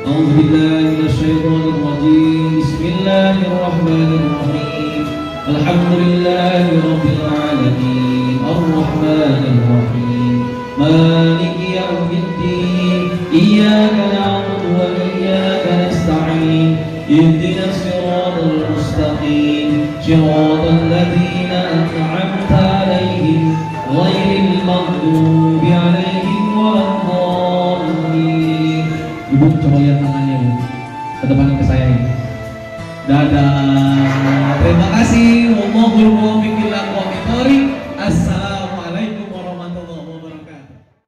أعوذ بالله من الشيطان الرجيم بسم الله الرحمن الرحيم الحمد لله رب العالمين الرحمن الرحيم مالك يوم الدين إياك نعبد وإياك نستعين اهدنا الصراط المستقيم صراط الذين أنعمت عليهم غير المغضوب عليهم ولا الضالين. Ibu coba lihat tangannya, Bu. Ke depan ke saya ini. Dadah.